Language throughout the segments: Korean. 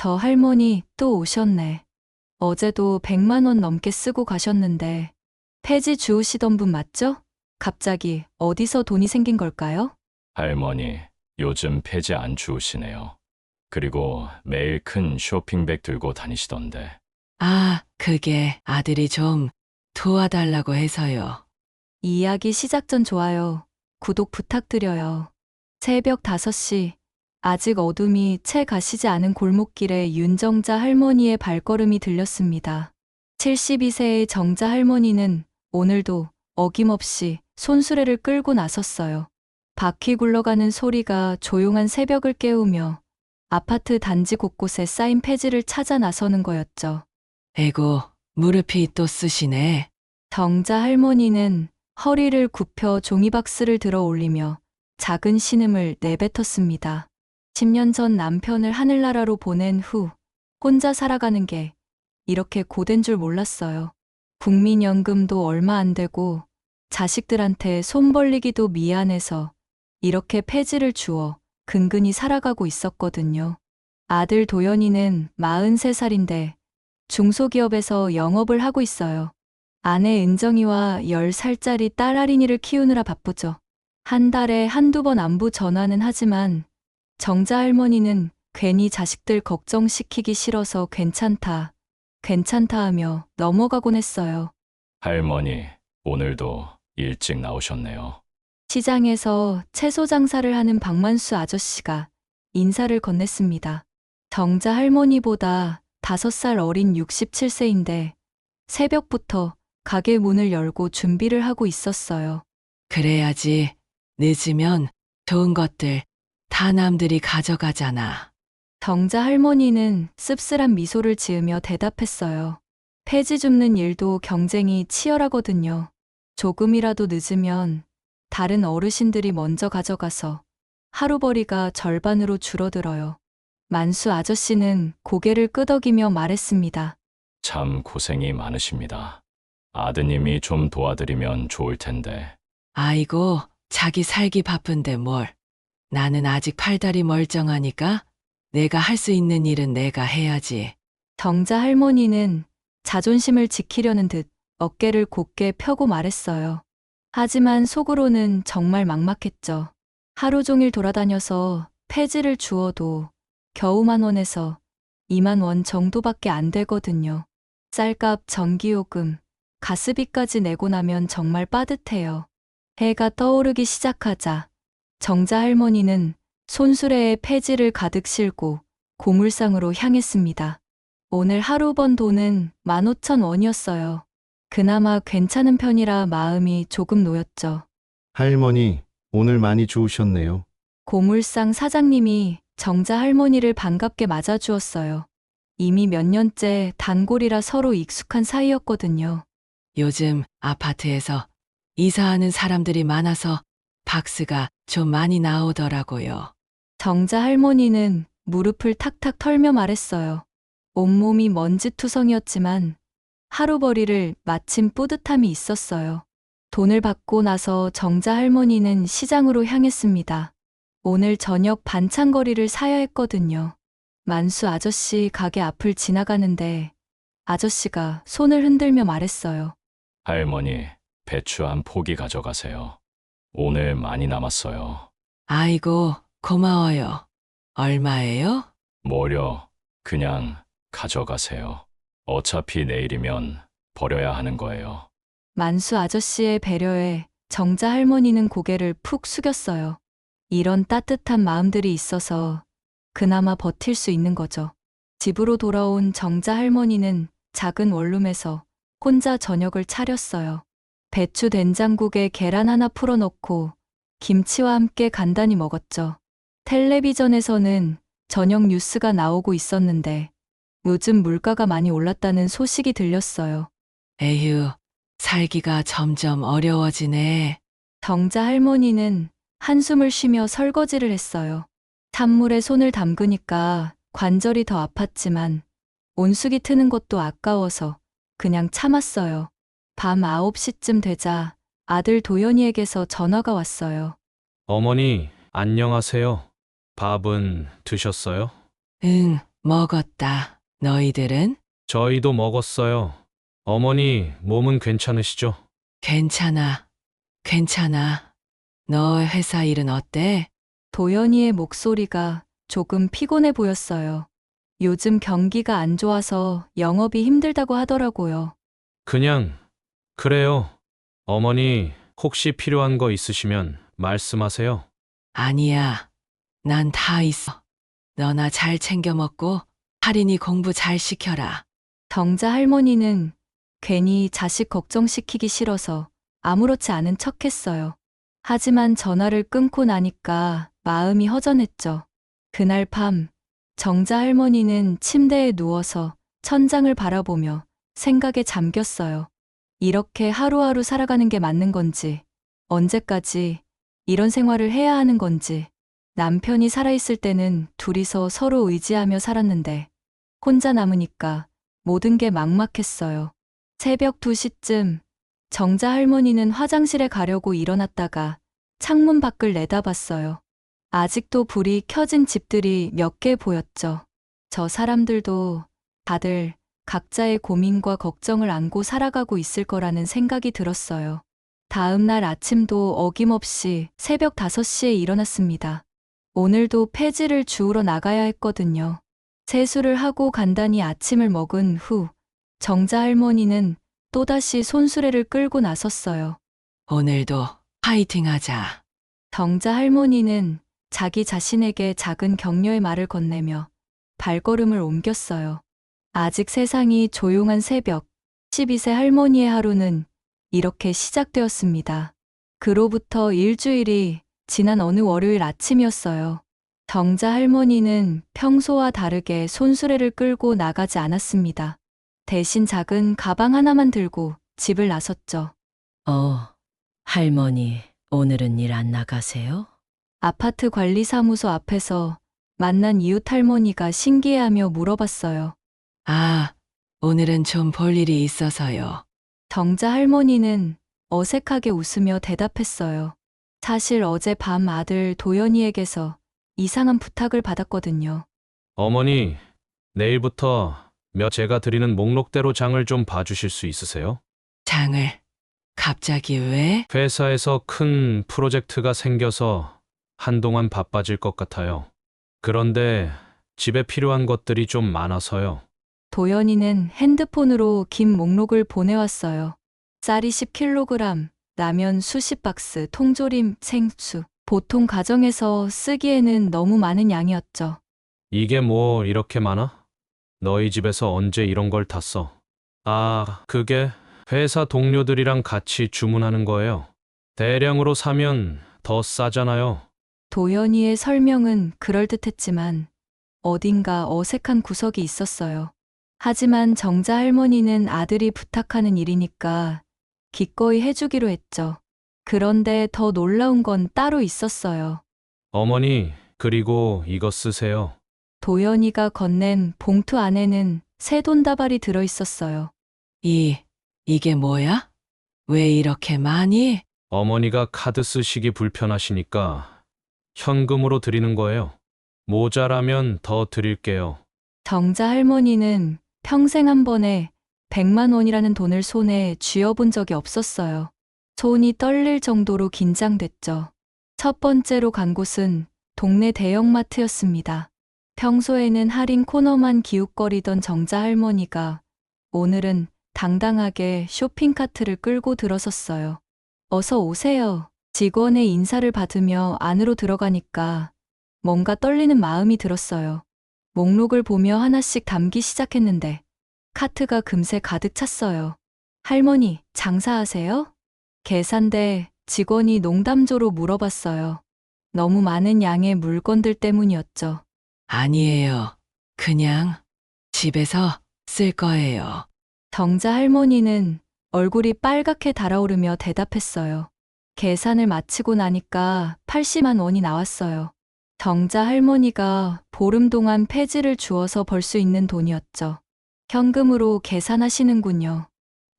저 할머니 또 오셨네. 어제도 100만 원 넘게 쓰고 가셨는데 폐지 주우시던 분 맞죠? 갑자기 어디서 돈이 생긴 걸까요? 할머니, 요즘 폐지 안 주우시네요. 그리고 매일 큰 쇼핑백 들고 다니시던데. 아, 그게 아들이 좀 도와달라고 해서요. 이 이야기 시작 전 좋아요. 구독 부탁드려요. 새벽 5시, 아직 어둠이 채 가시지 않은 골목길에 윤정자 할머니의 발걸음이 들렸습니다. 72세의 정자 할머니는 오늘도 어김없이 손수레를 끌고 나섰어요. 바퀴 굴러가는 소리가 조용한 새벽을 깨우며 아파트 단지 곳곳에 쌓인 폐지를 찾아 나서는 거였죠. 에고, 무릎이 또 쓰시네. 정자 할머니는 허리를 굽혀 종이박스를 들어 올리며 작은 신음을 내뱉었습니다. 10년 전 남편을 하늘나라로 보낸 후 혼자 살아가는 게 이렇게 고된 줄 몰랐어요. 국민연금도 얼마 안 되고 자식들한테 손 벌리기도 미안해서 이렇게 폐지를 주워 근근히 살아가고 있었거든요. 아들 도연이는 43살인데 중소기업에서 영업을 하고 있어요. 아내 은정이와 10살짜리 딸 아린이를 키우느라 바쁘죠. 한 달에 한두 번 안부 전화는 하지만 정자 할머니는 괜히 자식들 걱정시키기 싫어서 괜찮다 하며 넘어가곤 했어요. 할머니, 오늘도 일찍 나오셨네요. 시장에서 채소 장사를 하는 박만수 아저씨가 인사를 건넸습니다. 정자 할머니보다 5살 어린 67세인데 새벽부터 가게 문을 열고 준비를 하고 있었어요. 그래야지. 늦으면 좋은 것들 다 남들이 가져가잖아. 정자 할머니는 씁쓸한 미소를 지으며 대답했어요. 폐지 줍는 일도 경쟁이 치열하거든요. 조금이라도 늦으면 다른 어르신들이 먼저 가져가서 하루벌이가 절반으로 줄어들어요. 만수 아저씨는 고개를 끄덕이며 말했습니다. 참 고생이 많으십니다. 아드님이 좀 도와드리면 좋을 텐데. 아이고, 자기 살기 바쁜데 뭘. 나는 아직 팔다리 멀쩡하니까 내가 할 수 있는 일은 내가 해야지. 정자 할머니는 자존심을 지키려는 듯 어깨를 곧게 펴고 말했어요. 하지만 속으로는 정말 막막했죠. 하루 종일 돌아다녀서 폐지를 주워도 겨우 10,000원에서 20,000원 정도밖에 안 되거든요. 쌀값, 전기요금, 가스비까지 내고 나면 정말 빠듯해요. 해가 떠오르기 시작하자 정자 할머니는 손수레에 폐지를 가득 싣고 고물상으로 향했습니다. 오늘 하루 번 돈은 15,000원이었어요. 그나마 괜찮은 편이라 마음이 조금 놓였죠. 할머니, 오늘 많이 주우셨네요. 고물상 사장님이 정자 할머니를 반갑게 맞아주었어요. 이미 몇 년째 단골이라 서로 익숙한 사이였거든요. 요즘 아파트에서 이사하는 사람들이 많아서 박스가 좀 많이 나오더라고요. 정자 할머니는 무릎을 탁탁 털며 말했어요. 온몸이 먼지투성이었지만 하루벌이를 마친 뿌듯함이 있었어요. 돈을 받고 나서 정자 할머니는 시장으로 향했습니다. 오늘 저녁 반찬거리를 사야 했거든요. 만수 아저씨 가게 앞을 지나가는데 아저씨가 손을 흔들며 말했어요. 할머니, 배추 한 포기 가져가세요. 오늘 많이 남았어요. 아이고, 고마워요. 얼마예요? 뭐려, 그냥 가져가세요. 어차피 내일이면 버려야 하는 거예요. 만수 아저씨의 배려에 정자 할머니는 고개를 푹 숙였어요. 이런 따뜻한 마음들이 있어서 그나마 버틸 수 있는 거죠. 집으로 돌아온 정자 할머니는 작은 원룸에서 혼자 저녁을 차렸어요. 배추 된장국에 계란 하나 풀어넣고 김치와 함께 간단히 먹었죠. 텔레비전에서는 저녁 뉴스가 나오고 있었는데 요즘 물가가 많이 올랐다는 소식이 들렸어요. 에휴, 살기가 점점 어려워지네. 정자 할머니는 한숨을 쉬며 설거지를 했어요. 찬물에 손을 담그니까 관절이 더 아팠지만 온수기 트는 것도 아까워서 그냥 참았어요. 밤 9시쯤 되자 아들 도연이에게서 전화가 왔어요. 어머니, 안녕하세요. 밥은 드셨어요? 응, 먹었다. 너희들은? 저희도 먹었어요. 어머니, 몸은 괜찮으시죠? 괜찮아. 괜찮아. 너 회사 일은 어때? 도연이의 목소리가 조금 피곤해 보였어요. 요즘 경기가 안 좋아서 영업이 힘들다고 하더라고요. 그냥, 그래요. 어머니, 혹시 필요한 거 있으시면 말씀하세요. 아니야. 난 다 있어. 너나 잘 챙겨 먹고 할인이 공부 잘 시켜라. 정자 할머니는 괜히 자식 걱정시키기 싫어서 아무렇지 않은 척 했어요. 하지만 전화를 끊고 나니까 마음이 허전했죠. 그날 밤, 정자 할머니는 침대에 누워서 천장을 바라보며 생각에 잠겼어요. 이렇게 하루하루 살아가는 게 맞는 건지, 언제까지 이런 생활을 해야 하는 건지, 남편이 살아있을 때는 둘이서 서로 의지하며 살았는데, 혼자 남으니까 모든 게 막막했어요. 새벽 2시쯤 정자 할머니는 화장실에 가려고 일어났다가 창문 밖을 내다봤어요. 아직도 불이 켜진 집들이 몇 개 보였죠. 저 사람들도 다들 각자의 고민과 걱정을 안고 살아가고 있을 거라는 생각이 들었어요. 다음 날 아침도 어김없이 새벽 5시에 일어났습니다. 오늘도 폐지를 주우러 나가야 했거든요. 세수를 하고 간단히 아침을 먹은 후 정자 할머니는 또다시 손수레를 끌고 나섰어요. 오늘도 파이팅 하자. 정자 할머니는 자기 자신에게 작은 격려의 말을 건네며 발걸음을 옮겼어요. 아직 세상이 조용한 새벽, 12세 할머니의 하루는 이렇게 시작되었습니다. 그로부터 일주일이 지난 어느 월요일 아침이었어요. 정자 할머니는 평소와 다르게 손수레를 끌고 나가지 않았습니다. 대신 작은 가방 하나만 들고 집을 나섰죠. 할머니, 오늘은 일 안 나가세요? 아파트 관리사무소 앞에서 만난 이웃 할머니가 신기해하며 물어봤어요. 아, 오늘은 좀 볼 일이 있어서요. 정자 할머니는 어색하게 웃으며 대답했어요. 사실 어젯밤 아들 도연이에게서 이상한 부탁을 받았거든요. 어머니, 내일부터 제가 드리는 목록대로 장을 좀 봐주실 수 있으세요? 장을 갑자기 왜? 회사에서 큰 프로젝트가 생겨서 한동안 바빠질 것 같아요. 그런데 집에 필요한 것들이 좀 많아서요. 도연이는 핸드폰으로 긴 목록을 보내왔어요. 쌀이 10kg, 라면 수십 박스, 통조림, 생수. 보통 가정에서 쓰기에는 너무 많은 양이었죠. 이게 뭐 이렇게 많아? 너희 집에서 언제 이런 걸 다 써? 아, 그게 회사 동료들이랑 같이 주문하는 거예요. 대량으로 사면 더 싸잖아요. 도연이의 설명은 그럴듯했지만 어딘가 어색한 구석이 있었어요. 하지만 정자 할머니는 아들이 부탁하는 일이니까 기꺼이 해주기로 했죠. 그런데 더 놀라운 건 따로 있었어요. 어머니, 그리고 이거 쓰세요. 도연이가 건넨 봉투 안에는 새 돈다발이 들어있었어요. 이게 뭐야? 왜 이렇게 많이? 어머니가 카드 쓰시기 불편하시니까 현금으로 드리는 거예요. 모자라면 더 드릴게요. 정자 할머니는 평생 한 번에 100만 원이라는 돈을 손에 쥐어본 적이 없었어요. 손이 떨릴 정도로 긴장됐죠. 첫 번째로 간 곳은 동네 대형마트였습니다. 평소에는 할인 코너만 기웃거리던 정자 할머니가 오늘은 당당하게 쇼핑카트를 끌고 들어섰어요. 어서 오세요. 직원의 인사를 받으며 안으로 들어가니까 뭔가 떨리는 마음이 들었어요. 목록을 보며 하나씩 담기 시작했는데 카트가 금세 가득 찼어요. 할머니, 장사하세요? 계산대 직원이 농담조로 물어봤어요. 너무 많은 양의 물건들 때문이었죠. 아니에요. 그냥 집에서 쓸 거예요. 정자 할머니는 얼굴이 빨갛게 달아오르며 대답했어요. 계산을 마치고 나니까 80만 원이 나왔어요. 정자 할머니가 보름 동안 폐지를 주어서 벌 수 있는 돈이었죠. 현금으로 계산하시는군요.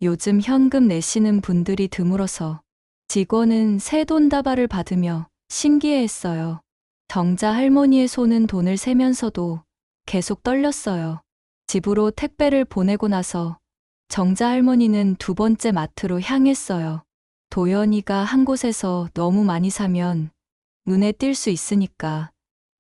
요즘 현금 내시는 분들이 드물어서 직원은 새 돈다발을 받으며 신기해했어요. 정자 할머니의 손은 돈을 세면서도 계속 떨렸어요. 집으로 택배를 보내고 나서 정자 할머니는 두 번째 마트로 향했어요. 도연이가 한 곳에서 너무 많이 사면 눈에 띌 수 있으니까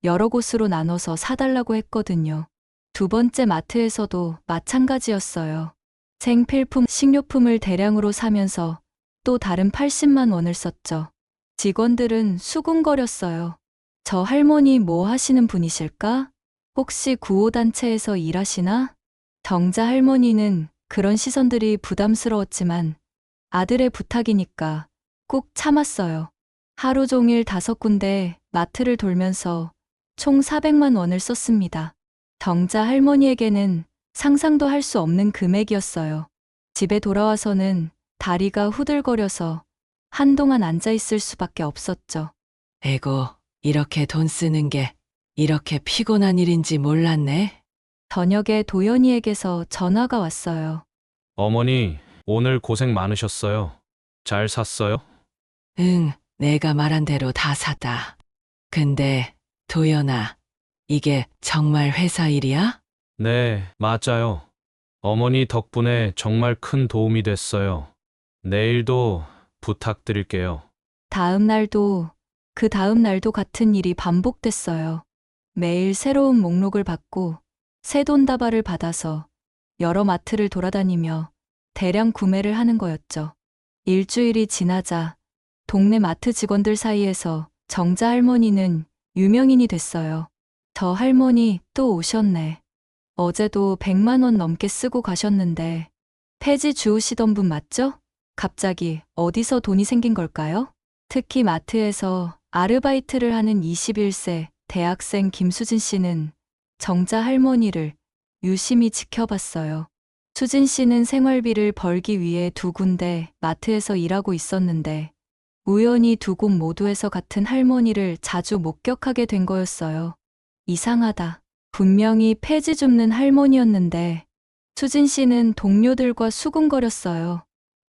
여러 곳으로 나눠서 사달라고 했거든요. 두 번째 마트에서도 마찬가지였어요. 생필품, 식료품을 대량으로 사면서 또 다른 80만 원을 썼죠. 직원들은 수군거렸어요. 저 할머니 뭐 하시는 분이실까? 혹시 구호단체에서 일하시나? 정자 할머니는 그런 시선들이 부담스러웠지만 아들의 부탁이니까 꾹 참았어요. 하루 종일 5군데 마트를 돌면서 총 400만 원을 썼습니다. 정자 할머니에게는 상상도 할 수 없는 금액이었어요. 집에 돌아와서는 다리가 후들거려서 한동안 앉아 있을 수밖에 없었죠. 에고, 이렇게 돈 쓰는 게 이렇게 피곤한 일인지 몰랐네. 저녁에 도연이에게서 전화가 왔어요. 어머니, 오늘 고생 많으셨어요. 잘 샀어요? 응, 내가 말한 대로 다 샀다. 근데, 도연아, 이게 정말 회사 일이야? 네, 맞아요. 어머니 덕분에 정말 큰 도움이 됐어요. 내일도 부탁드릴게요. 다음 날도 그 다음 날도 같은 일이 반복됐어요. 매일 새로운 목록을 받고 새 돈다발을 받아서 여러 마트를 돌아다니며 대량 구매를 하는 거였죠. 일주일이 지나자 동네 마트 직원들 사이에서 정자 할머니는 유명인이 됐어요. 저 할머니 또 오셨네. 어제도 100만 원 넘게 쓰고 가셨는데 폐지 주우시던 분 맞죠? 갑자기 어디서 돈이 생긴 걸까요? 특히 마트에서 아르바이트를 하는 21세 대학생 김수진 씨는 정자 할머니를 유심히 지켜봤어요. 수진 씨는 생활비를 벌기 위해 두 군데 마트에서 일하고 있었는데 우연히 두 곳 모두에서 같은 할머니를 자주 목격하게 된 거였어요. 이상하다. 분명히 폐지 줍는 할머니였는데 수진 씨는 동료들과 수군거렸어요.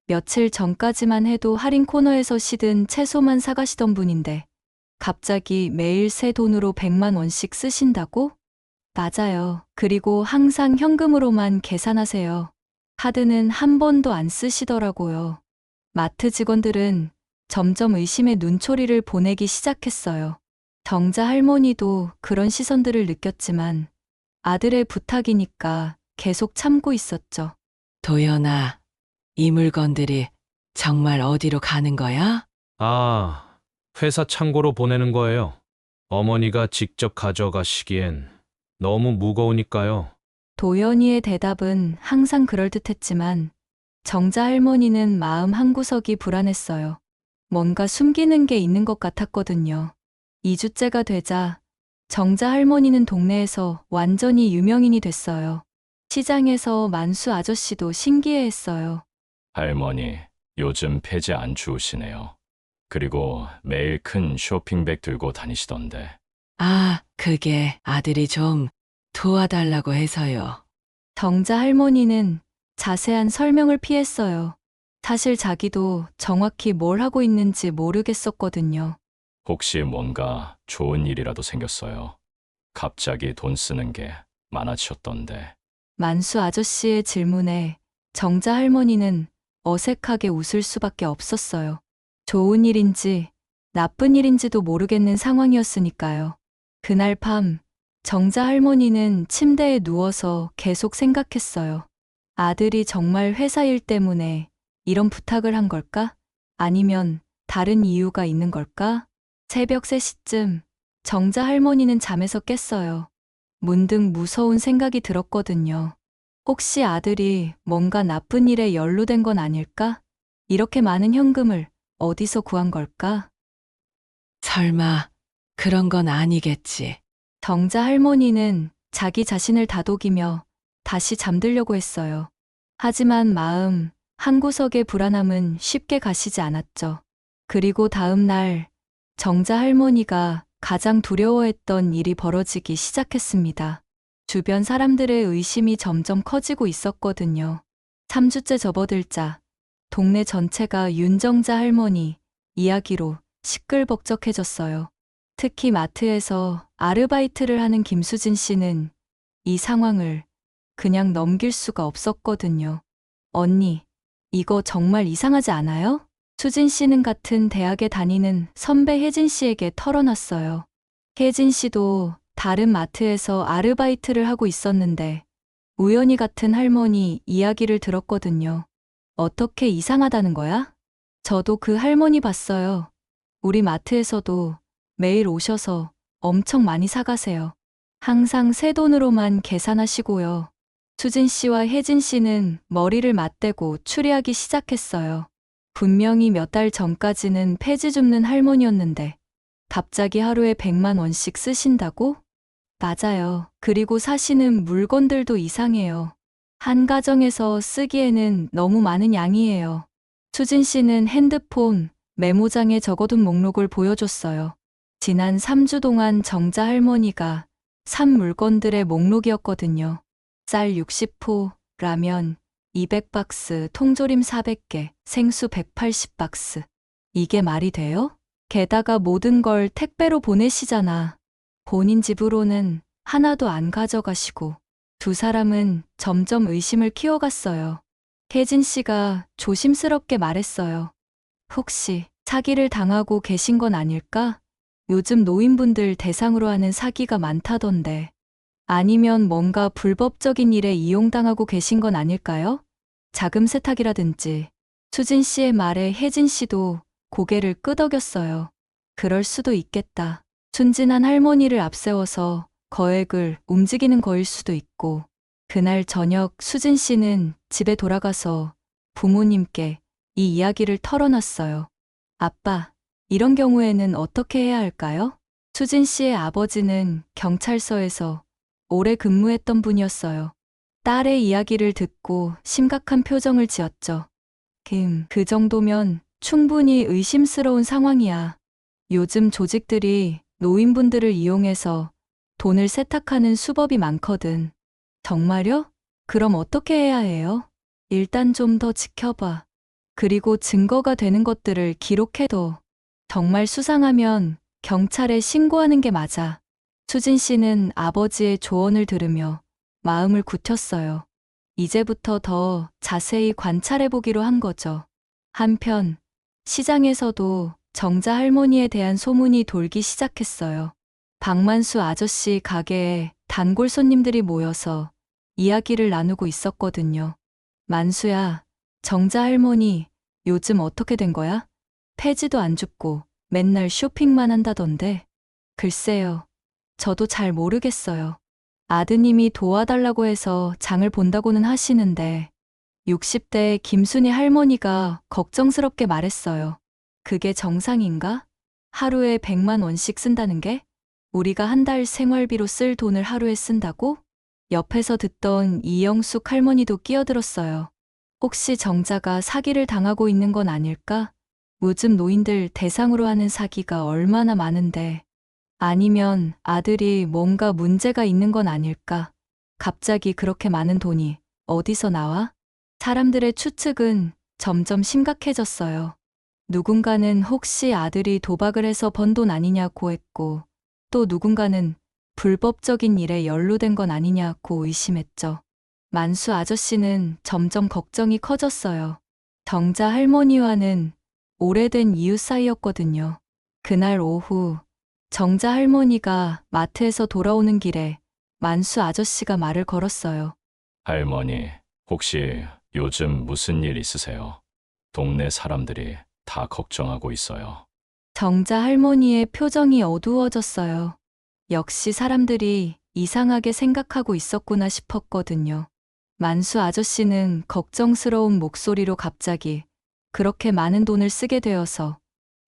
며칠 전까지만 해도 할인 코너에서 시든 채소만 사가시던 분인데 갑자기 매일 새 돈으로 100만 원씩 쓰신다고? 맞아요. 그리고 항상 현금으로만 계산하세요. 카드는 한 번도 안 쓰시더라고요. 마트 직원들은 점점 의심의 눈초리를 보내기 시작했어요. 정자 할머니도 그런 시선들을 느꼈지만 아들의 부탁이니까 계속 참고 있었죠. 도연아, 이 물건들이 정말 어디로 가는 거야? 아, 회사 창고로 보내는 거예요. 어머니가 직접 가져가시기엔 너무 무거우니까요. 도연이의 대답은 항상 그럴듯했지만 정자 할머니는 마음 한구석이 불안했어요. 뭔가 숨기는 게 있는 것 같았거든요. 2주째가 되자 정자 할머니는 동네에서 완전히 유명인이 됐어요. 시장에서 만수 아저씨도 신기해했어요. 할머니, 요즘 폐지 안 주우시네요. 그리고 매일 큰 쇼핑백 들고 다니시던데. 아, 그게 아들이 좀 도와달라고 해서요. 정자 할머니는 자세한 설명을 피했어요. 사실 자기도 정확히 뭘 하고 있는지 모르겠었거든요. 혹시 뭔가 좋은 일이라도 생겼어요? 갑자기 돈 쓰는 게 많아지셨던데. 만수 아저씨의 질문에 정자 할머니는 어색하게 웃을 수밖에 없었어요. 좋은 일인지 나쁜 일인지도 모르겠는 상황이었으니까요. 그날 밤 정자 할머니는 침대에 누워서 계속 생각했어요. 아들이 정말 회사 일 때문에 이런 부탁을 한 걸까? 아니면 다른 이유가 있는 걸까? 새벽 3시쯤 정자 할머니는 잠에서 깼어요. 문득 무서운 생각이 들었거든요. 혹시 아들이 뭔가 나쁜 일에 연루된 건 아닐까? 이렇게 많은 현금을 어디서 구한 걸까? 설마 그런 건 아니겠지. 정자 할머니는 자기 자신을 다독이며 다시 잠들려고 했어요. 하지만 마음 한구석의 불안함은 쉽게 가시지 않았죠. 그리고 다음 날 정자 할머니가 가장 두려워했던 일이 벌어지기 시작했습니다. 주변 사람들의 의심이 점점 커지고 있었거든요. 3주째 접어들자 동네 전체가 윤정자 할머니 이야기로 시끌벅적해졌어요. 특히 마트에서 아르바이트를 하는 김수진 씨는 이 상황을 그냥 넘길 수가 없었거든요. 언니, 이거 정말 이상하지 않아요? 수진 씨는 같은 대학에 다니는 선배 혜진 씨에게 털어놨어요. 혜진 씨도 다른 마트에서 아르바이트를 하고 있었는데 우연히 같은 할머니 이야기를 들었거든요. 어떻게 이상하다는 거야? 저도 그 할머니 봤어요. 우리 마트에서도 매일 오셔서 엄청 많이 사가세요. 항상 새 돈으로만 계산하시고요. 수진 씨와 혜진 씨는 머리를 맞대고 추리하기 시작했어요. 분명히 몇 달 전까지는 폐지 줍는 할머니였는데 갑자기 하루에 100만 원씩 쓰신다고? 맞아요. 그리고 사시는 물건들도 이상해요. 한 가정에서 쓰기에는 너무 많은 양이에요. 수진 씨는 핸드폰 메모장에 적어둔 목록을 보여줬어요. 지난 3주 동안 정자 할머니가 산 물건들의 목록이었거든요. 쌀 60포, 라면 200박스, 통조림 400개, 생수 180박스. 이게 말이 돼요? 게다가 모든 걸 택배로 보내시잖아. 본인 집으로는 하나도 안 가져가시고. 두 사람은 점점 의심을 키워갔어요. 혜진 씨가 조심스럽게 말했어요. 혹시 사기를 당하고 계신 건 아닐까? 요즘 노인분들 대상으로 하는 사기가 많다던데. 아니면 뭔가 불법적인 일에 이용당하고 계신 건 아닐까요? 자금 세탁이라든지. 수진 씨의 말에 혜진 씨도 고개를 끄덕였어요. 그럴 수도 있겠다. 순진한 할머니를 앞세워서 거액을 움직이는 거일 수도 있고. 그날 저녁 수진 씨는 집에 돌아가서 부모님께 이 이야기를 털어놨어요. 아빠, 이런 경우에는 어떻게 해야 할까요? 수진 씨의 아버지는 경찰서에서 오래 근무했던 분이었어요. 딸의 이야기를 듣고 심각한 표정을 지었죠. 그 정도면 충분히 의심스러운 상황이야. 요즘 조직들이 노인분들을 이용해서 돈을 세탁하는 수법이 많거든. 정말요? 그럼 어떻게 해야 해요? 일단 좀 더 지켜봐. 그리고 증거가 되는 것들을 기록해둬. 정말 수상하면 경찰에 신고하는 게 맞아. 수진 씨는 아버지의 조언을 들으며 마음을 굳혔어요. 이제부터 더 자세히 관찰해보기로 한 거죠. 한편 시장에서도 정자 할머니에 대한 소문이 돌기 시작했어요. 박만수 아저씨 가게에 단골 손님들이 모여서 이야기를 나누고 있었거든요. 만수야, 정자 할머니 요즘 어떻게 된 거야? 폐지도 안 줍고 맨날 쇼핑만 한다던데. 글쎄요. 저도 잘 모르겠어요. 아드님이 도와달라고 해서 장을 본다고는 하시는데 60대 김순희 할머니가 걱정스럽게 말했어요. 그게 정상인가? 하루에 100만 원씩 쓴다는 게? 우리가 한 달 생활비로 쓸 돈을 하루에 쓴다고? 옆에서 듣던 이영숙 할머니도 끼어들었어요. 혹시 정자가 사기를 당하고 있는 건 아닐까? 요즘 노인들 대상으로 하는 사기가 얼마나 많은데. 아니면 아들이 뭔가 문제가 있는 건 아닐까? 갑자기 그렇게 많은 돈이 어디서 나와? 사람들의 추측은 점점 심각해졌어요. 누군가는 혹시 아들이 도박을 해서 번 돈 아니냐고 했고, 또 누군가는 불법적인 일에 연루된 건 아니냐고 의심했죠. 만수 아저씨는 점점 걱정이 커졌어요. 정자 할머니와는 오래된 이웃 사이였거든요. 그날 오후 정자 할머니가 마트에서 돌아오는 길에 만수 아저씨가 말을 걸었어요. 할머니, 혹시 요즘 무슨 일 있으세요? 동네 사람들이 다 걱정하고 있어요. 정자 할머니의 표정이 어두워졌어요. 역시 사람들이 이상하게 생각하고 있었구나 싶었거든요. 만수 아저씨는 걱정스러운 목소리로 갑자기 그렇게 많은 돈을 쓰게 되어서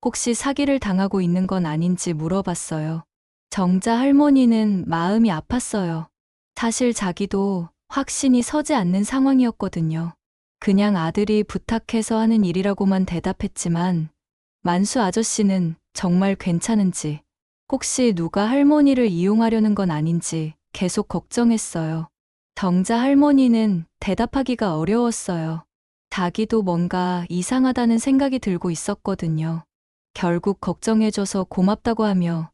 혹시 사기를 당하고 있는 건 아닌지 물어봤어요. 정자 할머니는 마음이 아팠어요. 사실 자기도 확신이 서지 않는 상황이었거든요. 그냥 아들이 부탁해서 하는 일이라고만 대답했지만 만수 아저씨는 정말 괜찮은지, 혹시 누가 할머니를 이용하려는 건 아닌지 계속 걱정했어요. 정자 할머니는 대답하기가 어려웠어요. 자기도 뭔가 이상하다는 생각이 들고 있었거든요. 결국 걱정해줘서 고맙다고 하며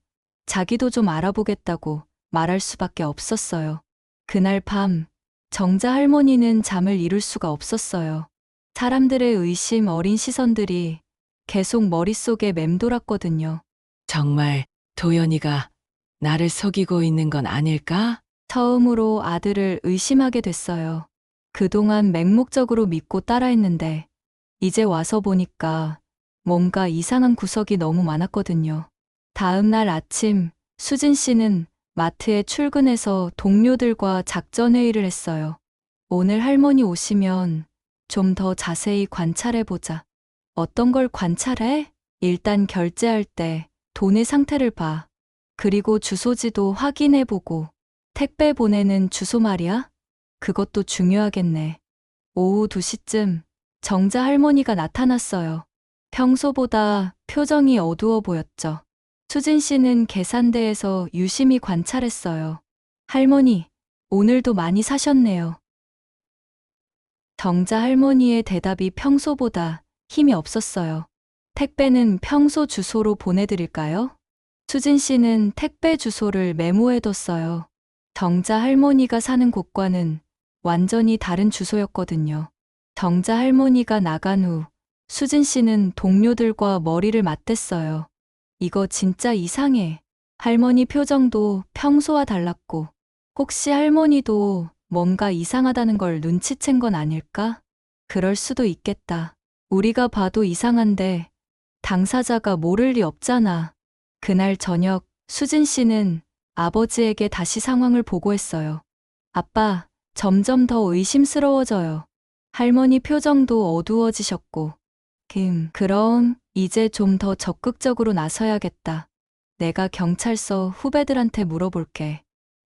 자기도 좀 알아보겠다고 말할 수밖에 없었어요. 그날 밤 정자 할머니는 잠을 이룰 수가 없었어요. 사람들의 의심 어린 시선들이 계속 머릿속에 맴돌았거든요. 정말 도연이가 나를 속이고 있는 건 아닐까? 처음으로 아들을 의심하게 됐어요. 그동안 맹목적으로 믿고 따라했는데 이제 와서 보니까 뭔가 이상한 구석이 너무 많았거든요. 다음 날 아침 수진 씨는 마트에 출근해서 동료들과 작전 회의를 했어요. 오늘 할머니 오시면 좀 더 자세히 관찰해보자. 어떤 걸 관찰해? 일단 결제할 때 돈의 상태를 봐. 그리고 주소지도 확인해보고 택배 보내는 주소 말이야? 그것도 중요하겠네. 오후 2시쯤 정자 할머니가 나타났어요. 평소보다 표정이 어두워 보였죠. 수진 씨는 계산대에서 유심히 관찰했어요. 할머니, 오늘도 많이 사셨네요. 정자 할머니의 대답이 평소보다 힘이 없었어요. 택배는 평소 주소로 보내드릴까요? 수진 씨는 택배 주소를 메모해뒀어요. 정자 할머니가 사는 곳과는 완전히 다른 주소였거든요. 정자 할머니가 나간 후 수진 씨는 동료들과 머리를 맞댔어요. 이거 진짜 이상해. 할머니 표정도 평소와 달랐고 혹시 할머니도 뭔가 이상하다는 걸 눈치챈 건 아닐까? 그럴 수도 있겠다. 우리가 봐도 이상한데 당사자가 모를 리 없잖아. 그날 저녁 수진 씨는 아버지에게 다시 상황을 보고했어요. 아빠, 점점 더 의심스러워져요. 할머니 표정도 어두워지셨고. 그럼 이제 좀 더 적극적으로 나서야겠다. 내가 경찰서 후배들한테 물어볼게.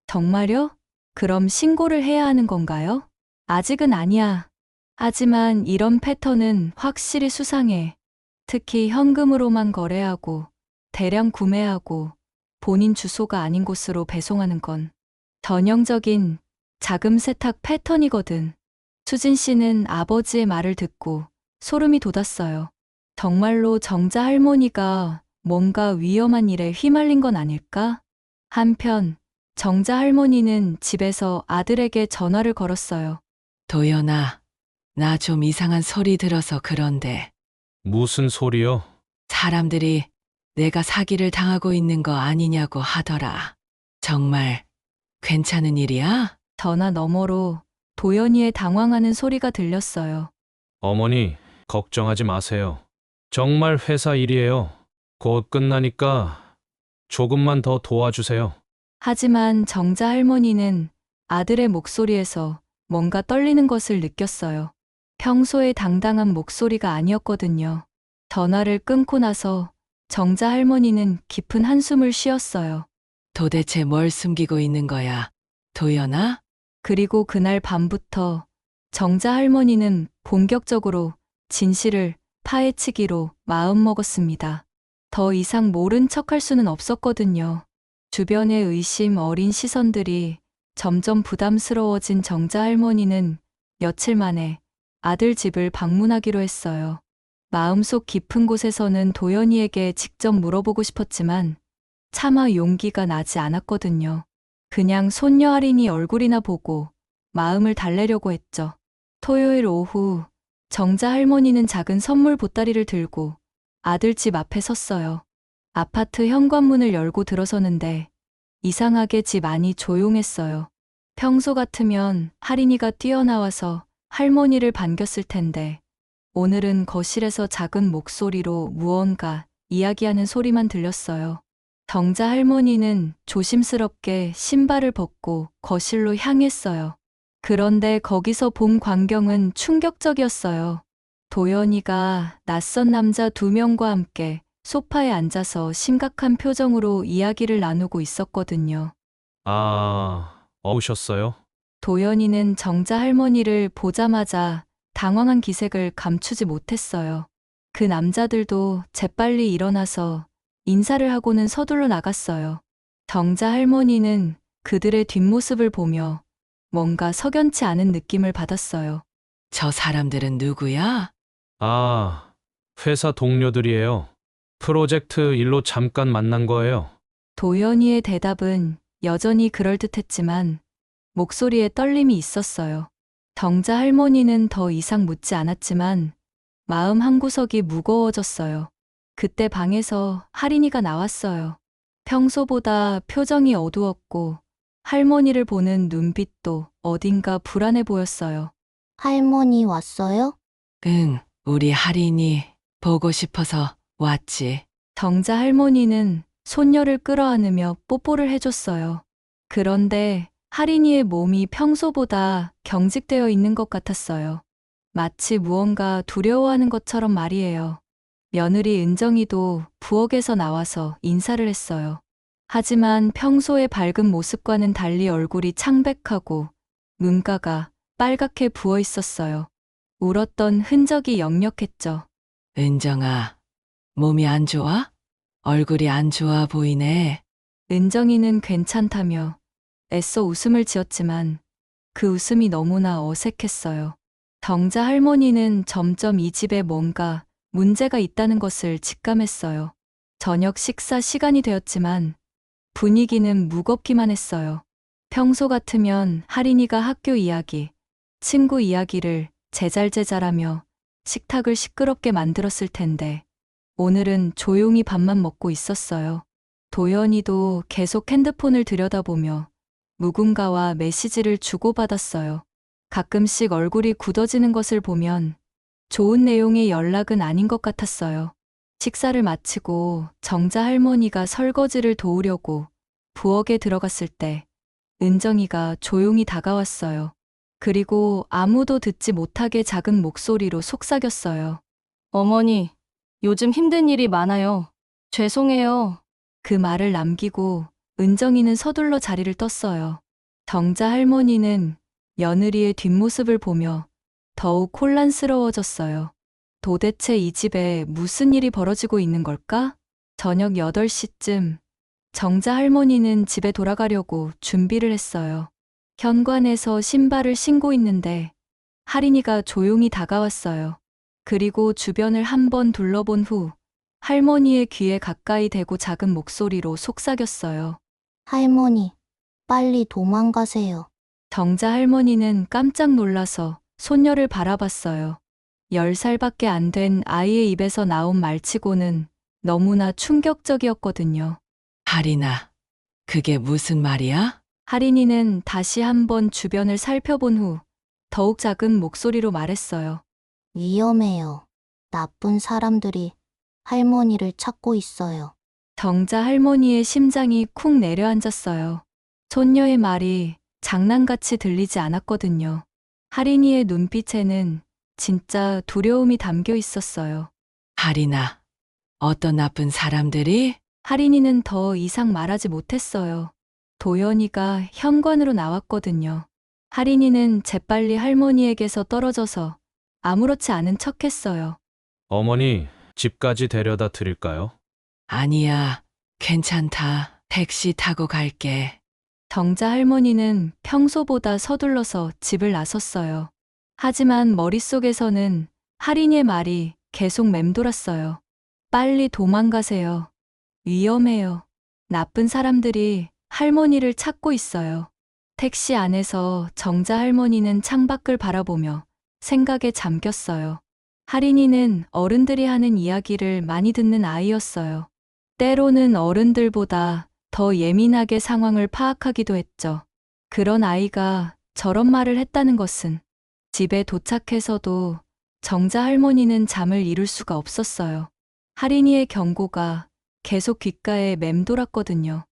정말요? 그럼 신고를 해야 하는 건가요? 아직은 아니야. 하지만 이런 패턴은 확실히 수상해. 특히 현금으로만 거래하고 대량 구매하고 본인 주소가 아닌 곳으로 배송하는 건 전형적인 자금 세탁 패턴이거든. 수진 씨는 아버지의 말을 듣고 소름이 돋았어요. 정말로 정자 할머니가 뭔가 위험한 일에 휘말린 건 아닐까? 한편 정자 할머니는 집에서 아들에게 전화를 걸었어요. 도연아, 나 좀 이상한 소리 들어서 그런데 무슨 소리요? 사람들이 내가 사기를 당하고 있는 거 아니냐고 하더라. 정말 괜찮은 일이야? 전화 너머로 도연이의 당황하는 소리가 들렸어요. 어머니, 걱정하지 마세요. 정말 회사 일이에요. 곧 끝나니까 조금만 더 도와주세요. 하지만 정자 할머니는 아들의 목소리에서 뭔가 떨리는 것을 느꼈어요. 평소의 당당한 목소리가 아니었거든요. 전화를 끊고 나서 정자 할머니는 깊은 한숨을 쉬었어요. 도대체 뭘 숨기고 있는 거야, 도연아? 그리고 그날 밤부터 정자 할머니는 본격적으로 진실을 파헤치기로 마음먹었습니다. 더 이상 모른 척할 수는 없었거든요. 주변의 의심 어린 시선들이 점점 부담스러워진 정자 할머니는 며칠 만에 아들 집을 방문하기로 했어요. 마음속 깊은 곳에서는 도연이에게 직접 물어보고 싶었지만 차마 용기가 나지 않았거든요. 그냥 손녀 할인이 얼굴이나 보고 마음을 달래려고 했죠. 토요일 오후 정자 할머니는 작은 선물 보따리를 들고 아들 집 앞에 섰어요. 아파트 현관문을 열고 들어서는데 이상하게 집 안이 조용했어요. 평소 같으면 할인이가 뛰어나와서 할머니를 반겼을 텐데 오늘은 거실에서 작은 목소리로 무언가 이야기하는 소리만 들렸어요. 정자 할머니는 조심스럽게 신발을 벗고 거실로 향했어요. 그런데 거기서 본 광경은 충격적이었어요. 도연이가 낯선 남자 2명과 함께 소파에 앉아서 심각한 표정으로 이야기를 나누고 있었거든요. 오셨어요? 도연이는 정자 할머니를 보자마자 당황한 기색을 감추지 못했어요. 그 남자들도 재빨리 일어나서 인사를 하고는 서둘러 나갔어요. 정자 할머니는 그들의 뒷모습을 보며 뭔가 석연치 않은 느낌을 받았어요. 저 사람들은 누구야? 회사 동료들이에요. 프로젝트 일로 잠깐 만난 거예요. 도연이의 대답은 여전히 그럴듯했지만 목소리에 떨림이 있었어요. 정자 할머니는 더 이상 묻지 않았지만 마음 한구석이 무거워졌어요. 그때 방에서 할인이가 나왔어요. 평소보다 표정이 어두웠고 할머니를 보는 눈빛도 어딘가 불안해 보였어요. 할머니 왔어요? 응, 우리 할인이 보고 싶어서 왔지. 정자 할머니는 손녀를 끌어안으며 뽀뽀를 해줬어요. 그런데 할인이의 몸이 평소보다 경직되어 있는 것 같았어요. 마치 무언가 두려워하는 것처럼 말이에요. 며느리 은정이도 부엌에서 나와서 인사를 했어요. 하지만 평소의 밝은 모습과는 달리 얼굴이 창백하고 눈가가 빨갛게 부어 있었어요. 울었던 흔적이 역력했죠. 은정아, 몸이 안 좋아? 얼굴이 안 좋아 보이네. 은정이는 괜찮다며 애써 웃음을 지었지만 그 웃음이 너무나 어색했어요. 정자 할머니는 점점 이 집에 뭔가 문제가 있다는 것을 직감했어요. 저녁 식사 시간이 되었지만 분위기는 무겁기만 했어요. 평소 같으면 할인이가 학교 이야기, 친구 이야기를 제잘제잘하며 식탁을 시끄럽게 만들었을 텐데 오늘은 조용히 밥만 먹고 있었어요. 도연이도 계속 핸드폰을 들여다보며 누군가와 메시지를 주고받았어요. 가끔씩 얼굴이 굳어지는 것을 보면 좋은 내용의 연락은 아닌 것 같았어요. 식사를 마치고 정자 할머니가 설거지를 도우려고 부엌에 들어갔을 때 은정이가 조용히 다가왔어요. 그리고 아무도 듣지 못하게 작은 목소리로 속삭였어요. 어머니, 요즘 힘든 일이 많아요. 죄송해요. 그 말을 남기고 은정이는 서둘러 자리를 떴어요. 정자 할머니는 며느리의 뒷모습을 보며 더욱 혼란스러워졌어요. 도대체 이 집에 무슨 일이 벌어지고 있는 걸까? 저녁 8시쯤 정자 할머니는 집에 돌아가려고 준비를 했어요. 현관에서 신발을 신고 있는데 할인이가 조용히 다가왔어요. 그리고 주변을 한번 둘러본 후 할머니의 귀에 가까이 대고 작은 목소리로 속삭였어요. 할머니, 빨리 도망가세요. 정자 할머니는 깜짝 놀라서 손녀를 바라봤어요. 10살밖에 안 된 아이의 입에서 나온 말치고는 너무나 충격적이었거든요. 할인아, 그게 무슨 말이야? 할인이는 다시 한번 주변을 살펴본 후 더욱 작은 목소리로 말했어요. 위험해요. 나쁜 사람들이 할머니를 찾고 있어요. 정자 할머니의 심장이 쿵 내려앉았어요. 손녀의 말이 장난같이 들리지 않았거든요. 할인이의 눈빛에는 진짜 두려움이 담겨 있었어요. 할인아, 어떤 나쁜 사람들이? 할인이는 더 이상 말하지 못했어요. 도연이가 현관으로 나왔거든요. 할인이는 재빨리 할머니에게서 떨어져서 아무렇지 않은 척했어요. 어머니, 집까지 데려다 드릴까요? 아니야, 괜찮다. 택시 타고 갈게. 정자 할머니는 평소보다 서둘러서 집을 나섰어요. 하지만 머릿속에서는 할인이의 말이 계속 맴돌았어요. 빨리 도망가세요. 위험해요. 나쁜 사람들이 할머니를 찾고 있어요. 택시 안에서 정자 할머니는 창밖을 바라보며 생각에 잠겼어요. 할인이는 어른들이 하는 이야기를 많이 듣는 아이였어요. 때로는 어른들보다 더 예민하게 상황을 파악하기도 했죠. 그런 아이가 저런 말을 했다는 것은 집에 도착해서도 정자 할머니는 잠을 이룰 수가 없었어요. 할인이의 경고가 계속 귓가에 맴돌았거든요.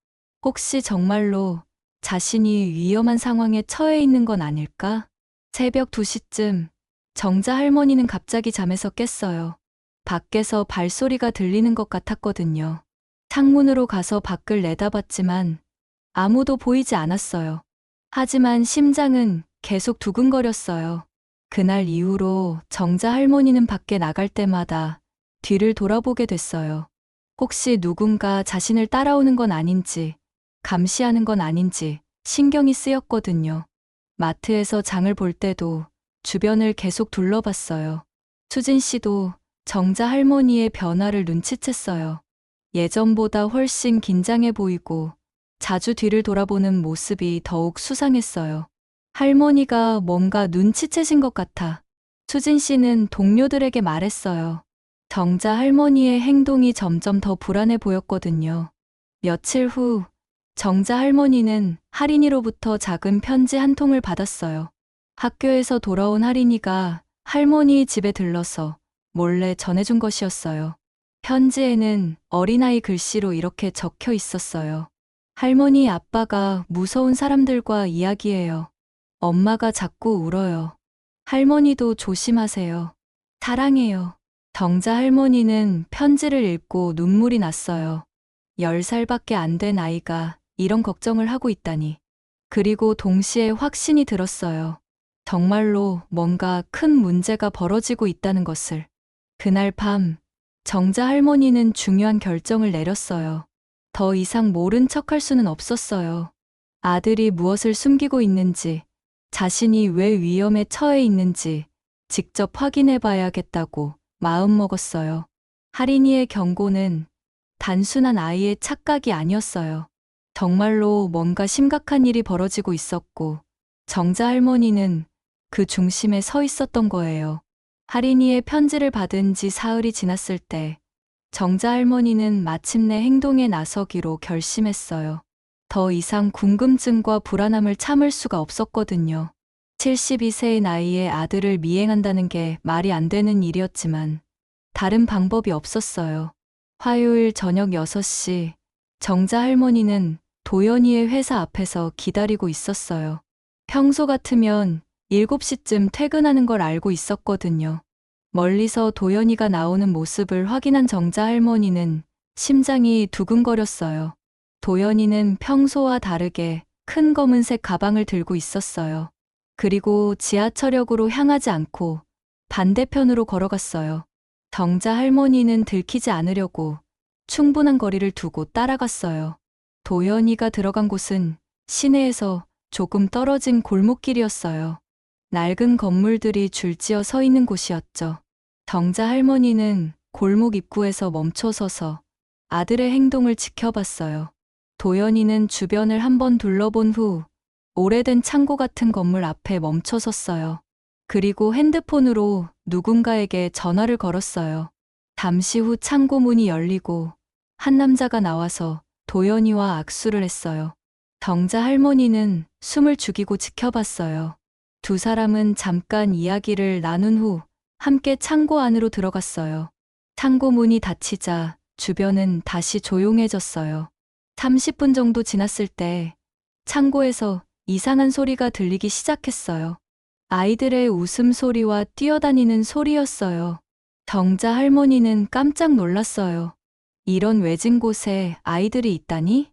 혹시 정말로 자신이 위험한 상황에 처해 있는 건 아닐까? 새벽 2시쯤 정자 할머니는 갑자기 잠에서 깼어요. 밖에서 발소리가 들리는 것 같았거든요. 창문으로 가서 밖을 내다봤지만 아무도 보이지 않았어요. 하지만 심장은 계속 두근거렸어요. 그날 이후로 정자 할머니는 밖에 나갈 때마다 뒤를 돌아보게 됐어요. 혹시 누군가 자신을 따라오는 건 아닌지, 감시하는 건 아닌지 신경이 쓰였거든요. 마트에서 장을 볼 때도 주변을 계속 둘러봤어요. 수진 씨도 정자 할머니의 변화를 눈치챘어요. 예전보다 훨씬 긴장해 보이고 자주 뒤를 돌아보는 모습이 더욱 수상했어요. 할머니가 뭔가 눈치채신 것 같아 수진 씨는 동료들에게 말했어요. 정자 할머니의 행동이 점점 더 불안해 보였거든요. 며칠 후 정자 할머니는 할인이로부터 작은 편지 한 통을 받았어요. 학교에서 돌아온 할인이가 할머니 집에 들러서 몰래 전해준 것이었어요. 편지에는 어린아이 글씨로 이렇게 적혀 있었어요. 할머니 아빠가 무서운 사람들과 이야기해요. 엄마가 자꾸 울어요. 할머니도 조심하세요. 사랑해요. 정자 할머니는 편지를 읽고 눈물이 났어요. 10살밖에 안 된 아이가 이런 걱정을 하고 있다니. 그리고 동시에 확신이 들었어요. 정말로 뭔가 큰 문제가 벌어지고 있다는 것을. 그날 밤, 정자 할머니는 중요한 결정을 내렸어요. 더 이상 모른 척할 수는 없었어요. 아들이 무엇을 숨기고 있는지, 자신이 왜 위험에 처해 있는지 직접 확인해 봐야겠다고 마음먹었어요. 할인이의 경고는 단순한 아이의 착각이 아니었어요. 정말로 뭔가 심각한 일이 벌어지고 있었고, 정자 할머니는 그 중심에 서 있었던 거예요. 할인이의 편지를 받은 지 사흘이 지났을 때, 정자 할머니는 마침내 행동에 나서기로 결심했어요. 더 이상 궁금증과 불안함을 참을 수가 없었거든요. 72세의 나이에 아들을 미행한다는 게 말이 안 되는 일이었지만, 다른 방법이 없었어요. 화요일 저녁 6시, 정자 할머니는 도연이의 회사 앞에서 기다리고 있었어요. 평소 같으면 7시쯤 퇴근하는 걸 알고 있었거든요. 멀리서 도연이가 나오는 모습을 확인한 정자 할머니는 심장이 두근거렸어요. 도연이는 평소와 다르게 큰 검은색 가방을 들고 있었어요. 그리고 지하철역으로 향하지 않고 반대편으로 걸어갔어요. 정자 할머니는 들키지 않으려고 충분한 거리를 두고 따라갔어요. 도연이가 들어간 곳은 시내에서 조금 떨어진 골목길이었어요. 낡은 건물들이 줄지어 서 있는 곳이었죠. 정자 할머니는 골목 입구에서 멈춰서서 아들의 행동을 지켜봤어요. 도연이는 주변을 한번 둘러본 후 오래된 창고 같은 건물 앞에 멈춰섰어요. 그리고 핸드폰으로 누군가에게 전화를 걸었어요. 잠시 후 창고 문이 열리고 한 남자가 나와서 도연이와 악수를 했어요. 정자 할머니는 숨을 죽이고 지켜봤어요. 두 사람은 잠깐 이야기를 나눈 후 함께 창고 안으로 들어갔어요. 창고 문이 닫히자 주변은 다시 조용해졌어요. 30분 정도 지났을 때 창고에서 이상한 소리가 들리기 시작했어요. 아이들의 웃음소리와 뛰어다니는 소리였어요. 정자 할머니는 깜짝 놀랐어요. 이런 외진 곳에 아이들이 있다니?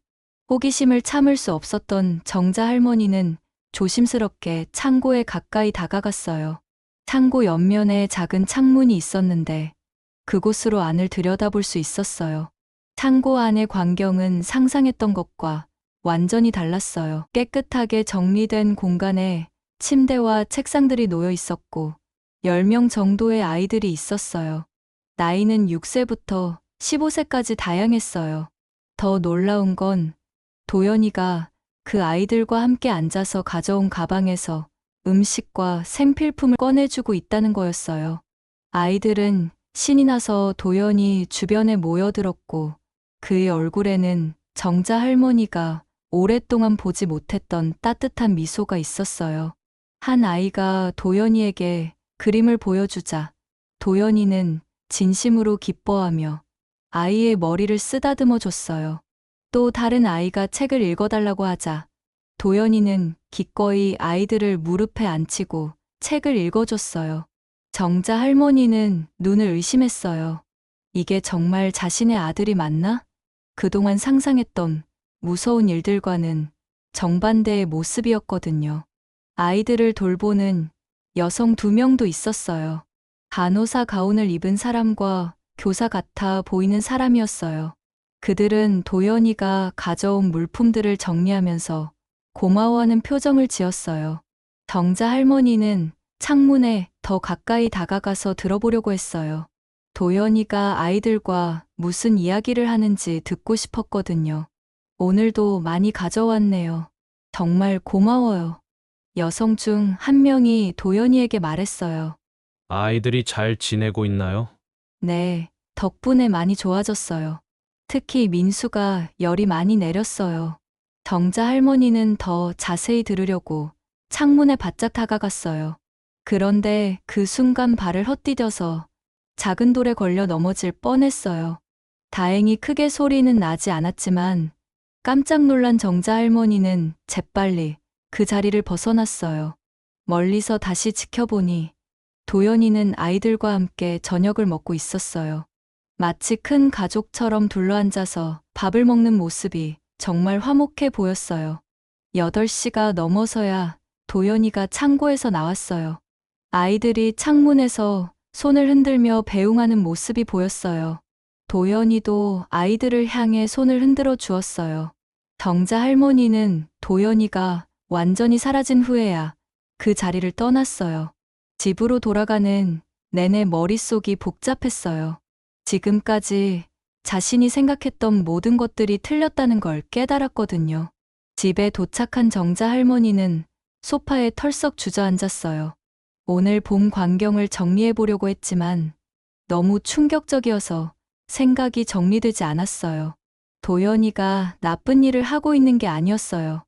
호기심을 참을 수 없었던 정자 할머니는 조심스럽게 창고에 가까이 다가갔어요. 창고 옆면에 작은 창문이 있었는데 그곳으로 안을 들여다볼 수 있었어요. 창고 안의 광경은 상상했던 것과 완전히 달랐어요. 깨끗하게 정리된 공간에 침대와 책상들이 놓여 있었고 10명 정도의 아이들이 있었어요. 나이는 6세부터 15세까지 다양했어요. 더 놀라운 건 도연이가 그 아이들과 함께 앉아서 가져온 가방에서 음식과 생필품을 꺼내주고 있다는 거였어요. 아이들은 신이 나서 도연이 주변에 모여들었고 그의 얼굴에는 정자 할머니가 오랫동안 보지 못했던 따뜻한 미소가 있었어요. 한 아이가 도연이에게 그림을 보여주자 도연이는 진심으로 기뻐하며 아이의 머리를 쓰다듬어 줬어요. 또 다른 아이가 책을 읽어달라고 하자 도연이는 기꺼이 아이들을 무릎에 앉히고 책을 읽어줬어요. 정자 할머니는 눈을 의심했어요. 이게 정말 자신의 아들이 맞나? 그동안 상상했던 무서운 일들과는 정반대의 모습이었거든요. 아이들을 돌보는 여성 2명도 있었어요. 간호사 가운을 입은 사람과 교사 같아 보이는 사람이었어요. 그들은 도연이가 가져온 물품들을 정리하면서 고마워하는 표정을 지었어요. 정자 할머니는 창문에 더 가까이 다가가서 들어보려고 했어요. 도연이가 아이들과 무슨 이야기를 하는지 듣고 싶었거든요. 오늘도 많이 가져왔네요. 정말 고마워요. 여성 중 한 명이 도연이에게 말했어요. 아이들이 잘 지내고 있나요? 네, 덕분에 많이 좋아졌어요. 특히 민수가 열이 많이 내렸어요. 정자 할머니는 더 자세히 들으려고 창문에 바짝 다가갔어요. 그런데 그 순간 발을 헛디뎌서 작은 돌에 걸려 넘어질 뻔했어요. 다행히 크게 소리는 나지 않았지만 깜짝 놀란 정자 할머니는 재빨리 그 자리를 벗어났어요. 멀리서 다시 지켜보니 도연이는 아이들과 함께 저녁을 먹고 있었어요. 마치 큰 가족처럼 둘러앉아서 밥을 먹는 모습이 정말 화목해 보였어요. 8시가 넘어서야 도연이가 창고에서 나왔어요. 아이들이 창문에서 손을 흔들며 배웅하는 모습이 보였어요. 도연이도 아이들을 향해 손을 흔들어 주었어요. 정자 할머니는 도연이가 완전히 사라진 후에야 그 자리를 떠났어요. 집으로 돌아가는 내내 머릿속이 복잡했어요. 지금까지 자신이 생각했던 모든 것들이 틀렸다는 걸 깨달았거든요. 집에 도착한 정자 할머니는 소파에 털썩 주저앉았어요. 오늘 봄 광경을 정리해 보려고 했지만 너무 충격적이어서 생각이 정리되지 않았어요. 도연이가 나쁜 일을 하고 있는 게 아니었어요.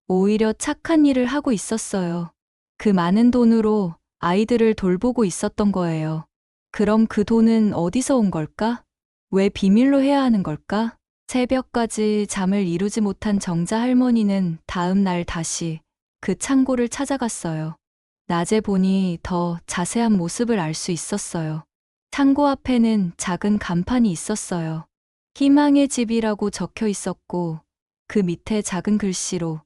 오히려 착한 일을 하고 있었어요. 그 많은 돈으로 아이들을 돌보고 있었던 거예요. 그럼 그 돈은 어디서 온 걸까? 왜 비밀로 해야 하는 걸까? 새벽까지 잠을 이루지 못한 정자 할머니는 다음 날 다시 그 창고를 찾아갔어요. 낮에 보니 더 자세한 모습을 알 수 있었어요. 창고 앞에는 작은 간판이 있었어요. 희망의 집이라고 적혀 있었고 그 밑에 작은 글씨로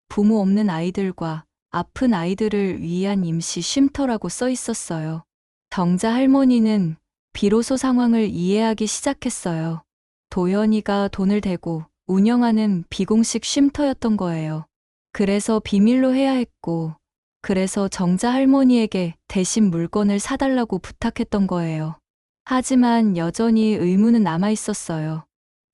부모 없는 아이들과 아픈 아이들을 위한 임시 쉼터라고 써 있었어요. 정자 할머니는 비로소 상황을 이해하기 시작했어요. 도연이가 돈을 대고 운영하는 비공식 쉼터였던 거예요. 그래서 비밀로 해야 했고, 그래서 정자 할머니에게 대신 물건을 사달라고 부탁했던 거예요. 하지만 여전히 의문은 남아 있었어요.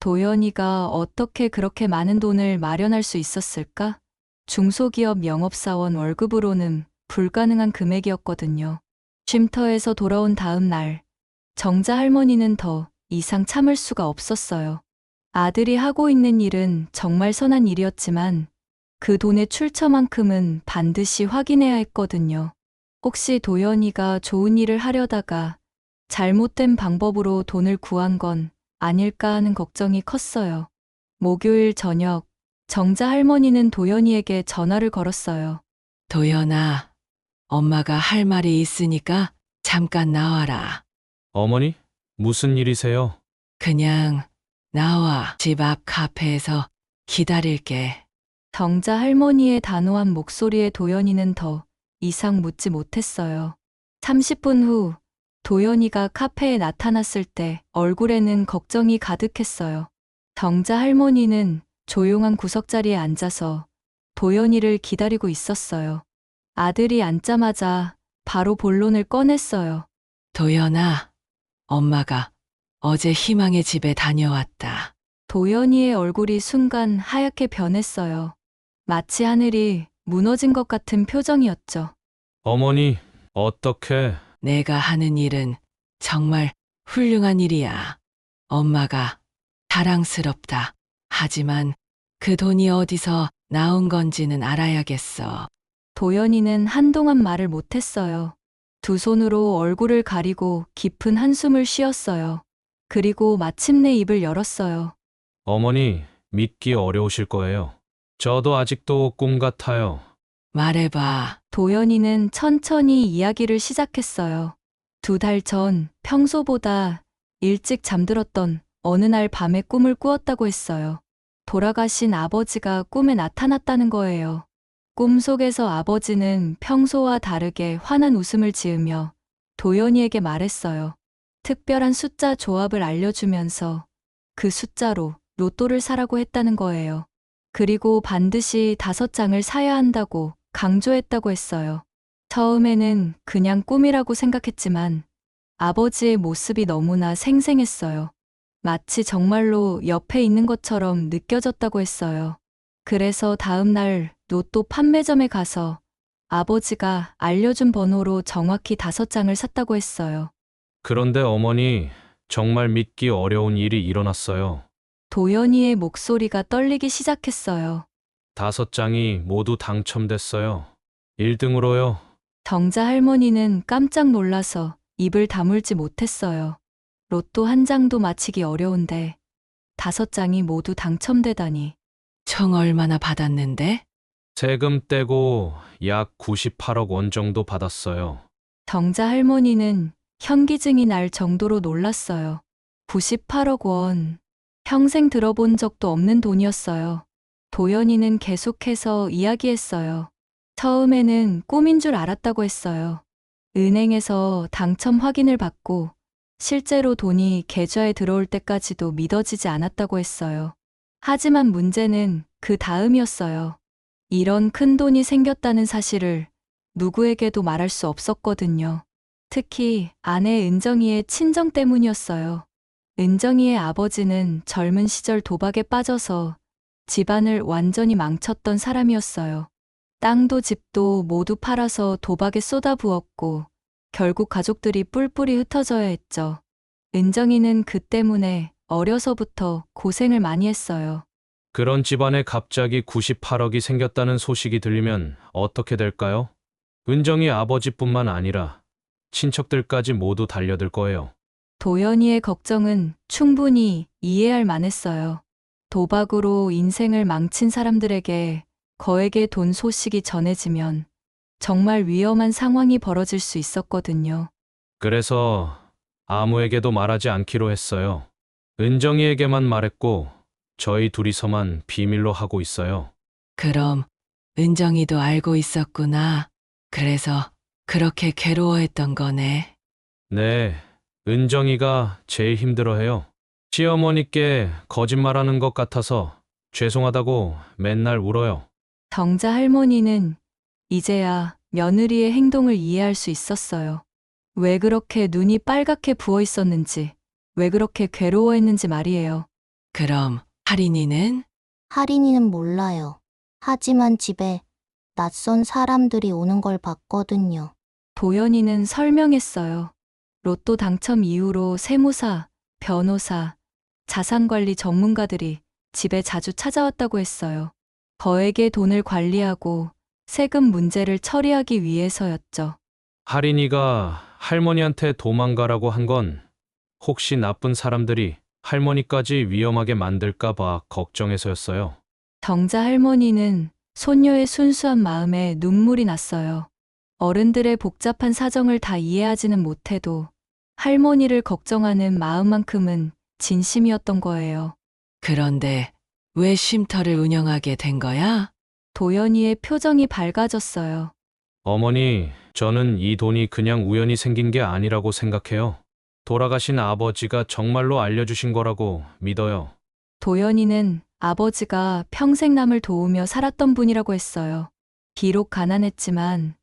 도연이가 어떻게 그렇게 많은 돈을 마련할 수 있었을까? 중소기업 영업사원 월급으로는 불가능한 금액이었거든요. 쉼터에서 돌아온 다음 날, 정자 할머니는 더 이상 참을 수가 없었어요. 아들이 하고 있는 일은 정말 선한 일이었지만 그 돈의 출처만큼은 반드시 확인해야 했거든요. 혹시 도연이가 좋은 일을 하려다가 잘못된 방법으로 돈을 구한 건 아닐까 하는 걱정이 컸어요. 목요일 저녁, 정자 할머니는 도연이에게 전화를 걸었어요. 도연아, 엄마가 할 말이 있으니까 잠깐 나와라. 어머니, 무슨 일이세요? 그냥 나와. 집 앞 카페에서 기다릴게. 정자 할머니의 단호한 목소리에 도연이는 더 이상 묻지 못했어요. 30분 후 도연이가 카페에 나타났을 때 얼굴에는 걱정이 가득했어요. 정자 할머니는 조용한 구석자리에 앉아서 도연이를 기다리고 있었어요. 아들이 앉자마자 바로 본론을 꺼냈어요. 도연아, 엄마가 어제 희망의 집에 다녀왔다. 도연이의 얼굴이 순간 하얗게 변했어요. 마치 하늘이 무너진 것 같은 표정이었죠. 어머니, 어떻게... 내가 하는 일은 정말 훌륭한 일이야. 엄마가 자랑스럽다. 하지만 그 돈이 어디서 나온 건지는 알아야겠어. 도연이는 한동안 말을 못했어요. 두 손으로 얼굴을 가리고 깊은 한숨을 쉬었어요. 그리고 마침내 입을 열었어요. 어머니, 믿기 어려우실 거예요. 저도 아직도 꿈 같아요. 말해봐. 도연이는 천천히 이야기를 시작했어요. 2달 전 평소보다 일찍 잠들었던 어느 날 밤에 꿈을 꾸었다고 했어요. 돌아가신 아버지가 꿈에 나타났다는 거예요. 꿈속에서 아버지는 평소와 다르게 환한 웃음을 지으며 도연이에게 말했어요. 특별한 숫자 조합을 알려주면서 그 숫자로 로또를 사라고 했다는 거예요. 그리고 반드시 5장을 사야 한다고 강조했다고 했어요. 처음에는 그냥 꿈이라고 생각했지만 아버지의 모습이 너무나 생생했어요. 마치 정말로 옆에 있는 것처럼 느껴졌다고 했어요. 그래서 다음 날 로또 판매점에 가서 아버지가 알려준 번호로 정확히 5장을 샀다고 했어요. 그런데 어머니, 정말 믿기 어려운 일이 일어났어요. 도연이의 목소리가 떨리기 시작했어요. 5장이 모두 당첨됐어요. 1등으로요. 정자 할머니는 깜짝 놀라서 입을 다물지 못했어요. 로또 한 장도 맞히기 어려운데 5장이 모두 당첨되다니. 총 얼마나 받았는데? 세금 떼고 약 98억 원 정도 받았어요. 정자 할머니는 현기증이 날 정도로 놀랐어요. 98억 원. 평생 들어본 적도 없는 돈이었어요. 도연이는 계속해서 이야기했어요. 처음에는 꿈인 줄 알았다고 했어요. 은행에서 당첨 확인을 받고 실제로 돈이 계좌에 들어올 때까지도 믿어지지 않았다고 했어요. 하지만 문제는 그 다음이었어요. 이런 큰 돈이 생겼다는 사실을 누구에게도 말할 수 없었거든요. 특히 아내 은정이의 친정 때문이었어요. 은정이의 아버지는 젊은 시절 도박에 빠져서 집안을 완전히 망쳤던 사람이었어요. 땅도 집도 모두 팔아서 도박에 쏟아부었고 결국 가족들이 뿔뿔이 흩어져야 했죠. 은정이는 그 때문에 어려서부터 고생을 많이 했어요. 그런 집안에 갑자기 98억이 생겼다는 소식이 들리면 어떻게 될까요? 은정이 아버지뿐만 아니라 친척들까지 모두 달려들 거예요. 도연이의 걱정은 충분히 이해할 만했어요. 도박으로 인생을 망친 사람들에게 거액의 돈 소식이 전해지면 정말 위험한 상황이 벌어질 수 있었거든요. 그래서 아무에게도 말하지 않기로 했어요. 은정이에게만 말했고 저희 둘이서만 비밀로 하고 있어요. 그럼 은정이도 알고 있었구나. 그래서 그렇게 괴로워했던 거네. 네, 은정이가 제일 힘들어해요. 시어머니께 거짓말하는 것 같아서 죄송하다고 맨날 울어요. 정자 할머니는 이제야 며느리의 행동을 이해할 수 있었어요. 왜 그렇게 눈이 빨갛게 부어 있었는지, 왜 그렇게 괴로워했는지 말이에요. 그럼 할인이는? 할인이는 몰라요. 하지만 집에 낯선 사람들이 오는 걸 봤거든요. 도연이는 설명했어요. 로또 당첨 이후로 세무사, 변호사, 자산관리 전문가들이 집에 자주 찾아왔다고 했어요. 거액의 돈을 관리하고 세금 문제를 처리하기 위해서였죠. 할인이가 할머니한테 도망가라고 한 건 혹시 나쁜 사람들이 할머니까지 위험하게 만들까봐 걱정해서였어요. 정자 할머니는 손녀의 순수한 마음에 눈물이 났어요. 어른들의 복잡한 사정을 다 이해하지는 못해도 할머니를 걱정하는 마음만큼은 진심이었던 거예요. 그런데 왜 쉼터를 운영하게 된 거야? 도연이의 표정이 밝아졌어요. 어머니, 저는 이 돈이 그냥 우연히 생긴 게 아니라고 생각해요. 돌아가신 아버지가 정말로 알려주신 거라고 믿어요. 도연이는 아버지가 평생 남을 도우며 살았던 분이라고 했어요. 비록 가난했지만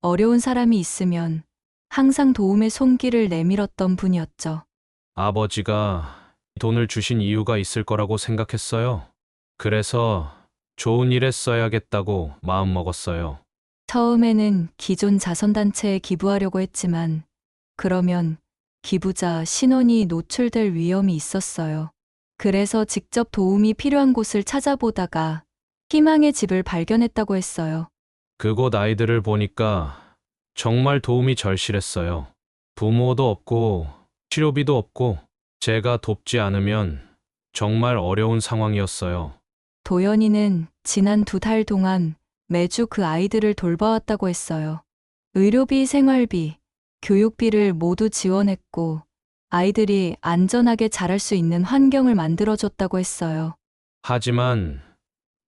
어려운 사람이 있으면 항상 도움의 손길을 내밀었던 분이었죠. 아버지가 돈을 주신 이유가 있을 거라고 생각했어요. 그래서 좋은 일에 써야겠다고 마음먹었어요. 처음에는 기존 자선단체에 기부하려고 했지만 그러면 기부자 신원이 노출될 위험이 있었어요. 그래서 직접 도움이 필요한 곳을 찾아보다가 희망의 집을 발견했다고 했어요. 그곳 아이들을 보니까 정말 도움이 절실했어요. 부모도 없고 치료비도 없고 제가 돕지 않으면 정말 어려운 상황이었어요. 도연이는 지난 2달 동안 매주 그 아이들을 돌봐왔다고 했어요. 의료비, 생활비, 교육비를 모두 지원했고 아이들이 안전하게 자랄 수 있는 환경을 만들어줬다고 했어요. 하지만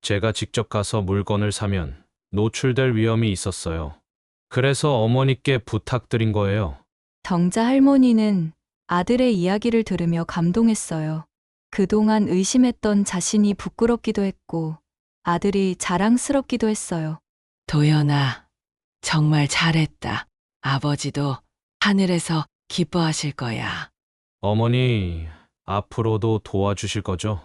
제가 직접 가서 물건을 사면 노출될 위험이 있었어요. 그래서 어머니께 부탁드린 거예요. 정자 할머니는 아들의 이야기를 들으며 감동했어요. 그동안 의심했던 자신이 부끄럽기도 했고 아들이 자랑스럽기도 했어요. 도연아, 정말 잘했다. 아버지도 하늘에서 기뻐하실 거야. 어머니, 앞으로도 도와주실 거죠?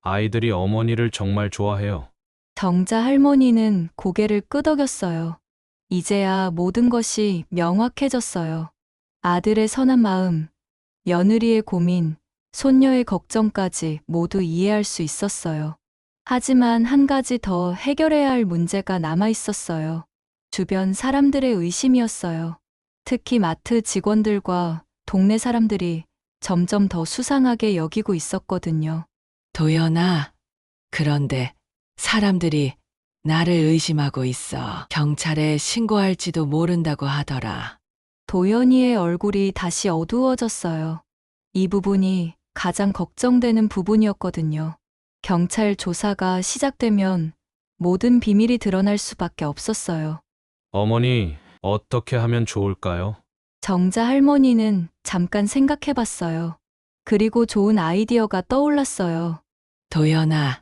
아이들이 어머니를 정말 좋아해요. 정자 할머니는 고개를 끄덕였어요. 이제야 모든 것이 명확해졌어요. 아들의 선한 마음, 며느리의 고민, 손녀의 걱정까지 모두 이해할 수 있었어요. 하지만 한 가지 더 해결해야 할 문제가 남아 있었어요. 주변 사람들의 의심이었어요. 특히 마트 직원들과 동네 사람들이 점점 더 수상하게 여기고 있었거든요. 도연아, 그런데 사람들이 나를 의심하고 있어. 경찰에 신고할지도 모른다고 하더라. 도연이의 얼굴이 다시 어두워졌어요. 이 부분이 가장 걱정되는 부분이었거든요. 경찰 조사가 시작되면 모든 비밀이 드러날 수밖에 없었어요. 어머니, 어떻게 하면 좋을까요? 정자 할머니는 잠깐 생각해 봤어요. 그리고 좋은 아이디어가 떠올랐어요. 도연아,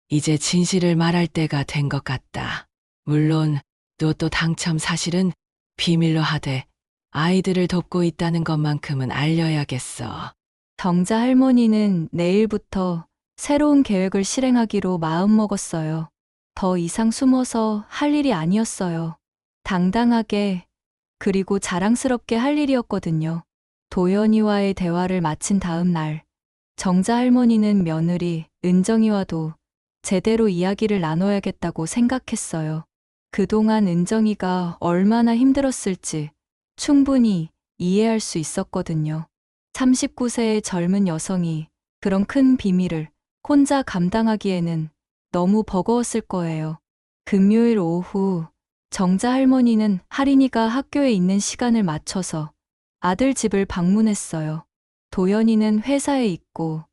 이제 진실을 말할 때가 된 것 같다. 물론 로또 당첨 사실은 비밀로 하되 아이들을 돕고 있다는 것만큼은 알려야겠어. 정자 할머니는 내일부터 새로운 계획을 실행하기로 마음먹었어요. 더 이상 숨어서 할 일이 아니었어요. 당당하게 그리고 자랑스럽게 할 일이었거든요. 도연이와의 대화를 마친 다음 날, 정자 할머니는 며느리 은정이와도 제대로 이야기를 나눠야겠다고 생각했어요. 그동안 은정이가 얼마나 힘들었을지 충분히 이해할 수 있었거든요. 39세의 젊은 여성이 그런 큰 비밀을 혼자 감당하기에는 너무 버거웠을 거예요. 금요일 오후, 정자 할머니는 할인이가 학교에 있는 시간을 맞춰서 아들 집을 방문했어요. 도연이는 회사에 있고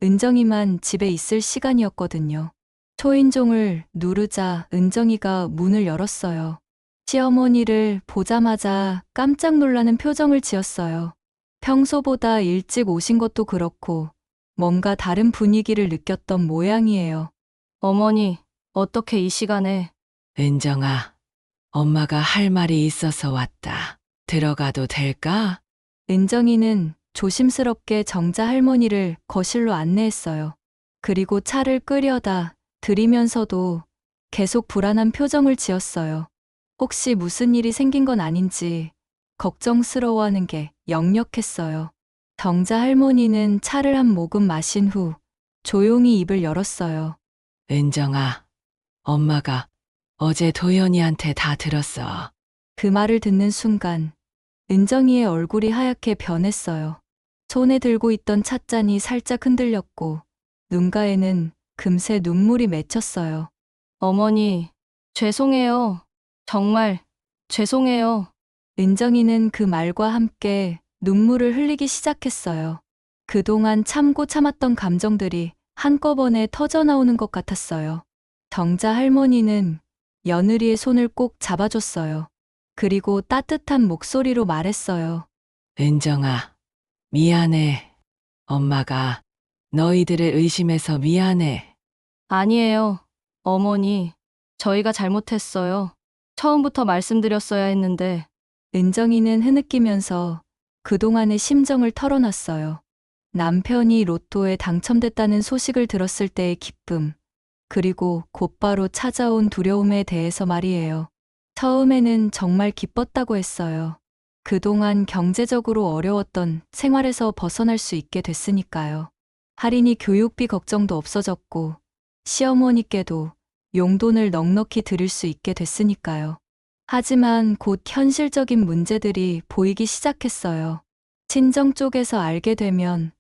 은정이만 집에 있을 시간이었거든요. 초인종을 누르자 은정이가 문을 열었어요. 시어머니를 보자마자 깜짝 놀라는 표정을 지었어요. 평소보다 일찍 오신 것도 그렇고 뭔가 다른 분위기를 느꼈던 모양이에요. 어머니, 어떻게 이 시간에? 은정아, 엄마가 할 말이 있어서 왔다. 들어가도 될까? 은정이는 조심스럽게 정자 할머니를 거실로 안내했어요. 그리고 차를 끄려다 들이면서도 계속 불안한 표정을 지었어요. 혹시 무슨 일이 생긴 건 아닌지 걱정스러워하는 게 역력했어요. 정자 할머니는 차를 한 모금 마신 후 조용히 입을 열었어요. 은정아, 엄마가 어제 도연이한테 다 들었어. 그 말을 듣는 순간 은정이의 얼굴이 하얗게 변했어요. 손에 들고 있던 찻잔이 살짝 흔들렸고 눈가에는 금세 눈물이 맺혔어요. 어머니, 죄송해요. 정말 죄송해요. 은정이는 그 말과 함께 눈물을 흘리기 시작했어요. 그동안 참고 참았던 감정들이 한꺼번에 터져나오는 것 같았어요. 정자 할머니는 며느리의 손을 꼭 잡아줬어요. 그리고 따뜻한 목소리로 말했어요. 은정아, 미안해. 엄마가 너희들을 의심해서 미안해. 아니에요. 어머니, 저희가 잘못했어요. 처음부터 말씀드렸어야 했는데. 은정이는 흐느끼면서 그동안의 심정을 털어놨어요. 남편이 로또에 당첨됐다는 소식을 들었을 때의 기쁨, 그리고 곧바로 찾아온 두려움에 대해서 말이에요. 처음에는 정말 기뻤다고 했어요. 그동안 경제적으로 어려웠던 생활에서 벗어날 수 있게 됐으니까요. 할인이 교육비 걱정도 없어졌고, 시어머니께도 용돈을 넉넉히 드릴 수 있게 됐으니까요. 하지만 곧 현실적인 문제들이 보이기 시작했어요. 친정 쪽에서 알게 되면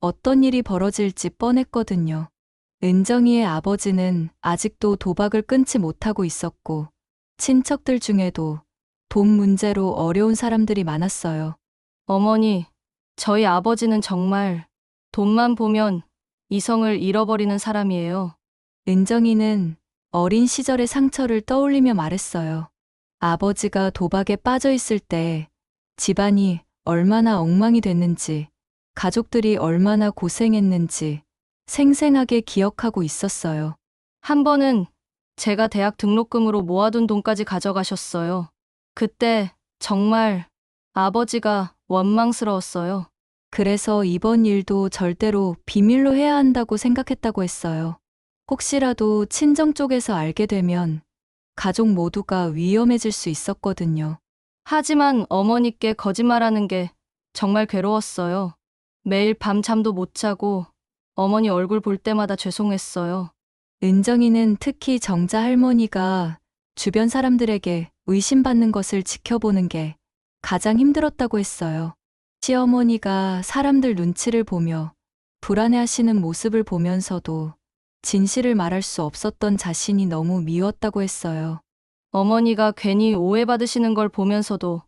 어떤 일이 벌어질지 뻔했거든요. 은정이의 아버지는 아직도 도박을 끊지 못하고 있었고, 친척들 중에도 돈 문제로 어려운 사람들이 많았어요. 어머니, 저희 아버지는 정말 돈만 보면 이성을 잃어버리는 사람이에요. 은정이는 어린 시절의 상처를 떠올리며 말했어요. 아버지가 도박에 빠져 있을 때 집안이 얼마나 엉망이 됐는지, 가족들이 얼마나 고생했는지 생생하게 기억하고 있었어요. 한 번은 제가 대학 등록금으로 모아둔 돈까지 가져가셨어요. 그때 정말 아버지가 원망스러웠어요. 그래서 이번 일도 절대로 비밀로 해야 한다고 생각했다고 했어요. 혹시라도 친정 쪽에서 알게 되면 가족 모두가 위험해질 수 있었거든요. 하지만 어머니께 거짓말하는 게 정말 괴로웠어요. 매일 밤 잠도 못 자고 어머니 얼굴 볼 때마다 죄송했어요. 은정이는 특히 정자 할머니가 주변 사람들에게 의심받는 것을 지켜보는 게 가장 힘들었다고 했어요. 시어머니가 사람들 눈치를 보며 불안해하시는 모습을 보면서도 진실을 말할 수 없었던 자신이 너무 미웠다고 했어요. 어머니가 괜히 오해받으시는 걸 보면서도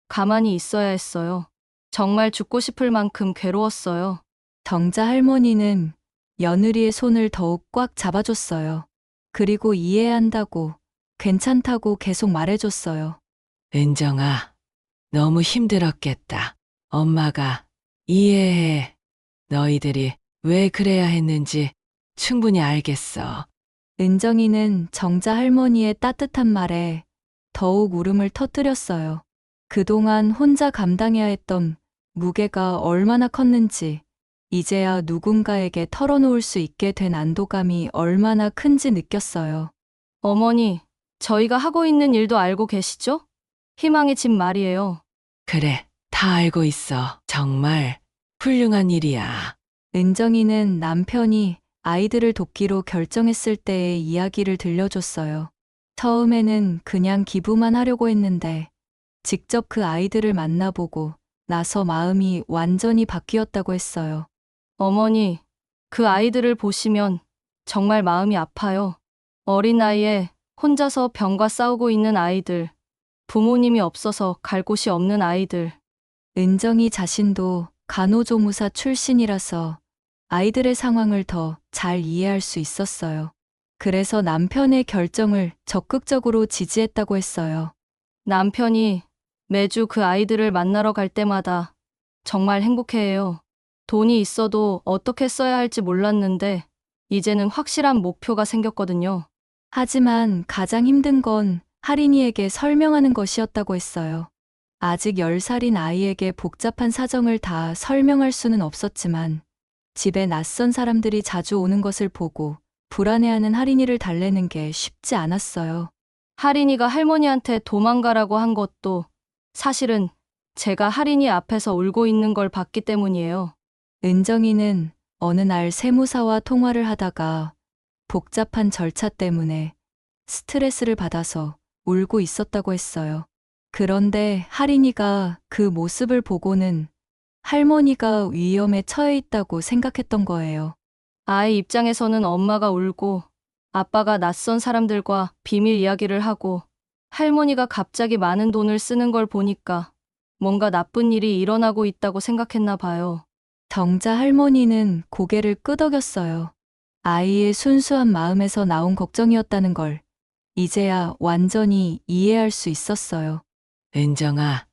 가만히 있어야 했어요. 정말 죽고 싶을 만큼 괴로웠어요. 정자 할머니는 며느리의 손을 더욱 꽉 잡아줬어요. 그리고 이해한다고, 괜찮다고 계속 말해줬어요. 은정아, 너무 힘들었겠다. 엄마가 이해해. 너희들이 왜 그래야 했는지 충분히 알겠어. 은정이는 정자 할머니의 따뜻한 말에 더욱 울음을 터뜨렸어요. 그동안 혼자 감당해야 했던 무게가 얼마나 컸는지, 이제야 누군가에게 털어놓을 수 있게 된 안도감이 얼마나 큰지 느꼈어요. 어머니, 저희가 하고 있는 일도 알고 계시죠? 희망의 집 말이에요. 그래, 다 알고 있어. 정말 훌륭한 일이야. 은정이는 남편이 아이들을 돕기로 결정했을 때의 이야기를 들려줬어요. 처음에는 그냥 기부만 하려고 했는데 직접 그 아이들을 만나보고 나서 마음이 완전히 바뀌었다고 했어요. 어머니, 그 아이들을 보시면 정말 마음이 아파요. 어린 나이에 혼자서 병과 싸우고 있는 아이들, 부모님이 없어서 갈 곳이 없는 아이들. 은정이 자신도 간호조무사 출신이라서 아이들의 상황을 더 잘 이해할 수 있었어요. 그래서 남편의 결정을 적극적으로 지지했다고 했어요. 남편이 매주 그 아이들을 만나러 갈 때마다 정말 행복해해요. 돈이 있어도 어떻게 써야 할지 몰랐는데 이제는 확실한 목표가 생겼거든요. 하지만 가장 힘든 건 할인이에게 설명하는 것이었다고 했어요. 아직 10살인 아이에게 복잡한 사정을 다 설명할 수는 없었지만 집에 낯선 사람들이 자주 오는 것을 보고 불안해하는 할인이를 달래는 게 쉽지 않았어요. 할인이가 할머니한테 도망가라고 한 것도 사실은 제가 할인이 앞에서 울고 있는 걸 봤기 때문이에요. 은정이는 어느 날 세무사와 통화를 하다가 복잡한 절차 때문에 스트레스를 받아서 울고 있었다고 했어요. 그런데 할인이가 그 모습을 보고는 할머니가 위험에 처해 있다고 생각했던 거예요. 아이 입장에서는 엄마가 울고 아빠가 낯선 사람들과 비밀 이야기를 하고 할머니가 갑자기 많은 돈을 쓰는 걸 보니까 뭔가 나쁜 일이 일어나고 있다고 생각했나 봐요. 정자 할머니는 고개를 끄덕였어요. 아이의 순수한 마음에서 나온 걱정이었다는 걸 이제야 완전히 이해할 수 있었어요. 은정아,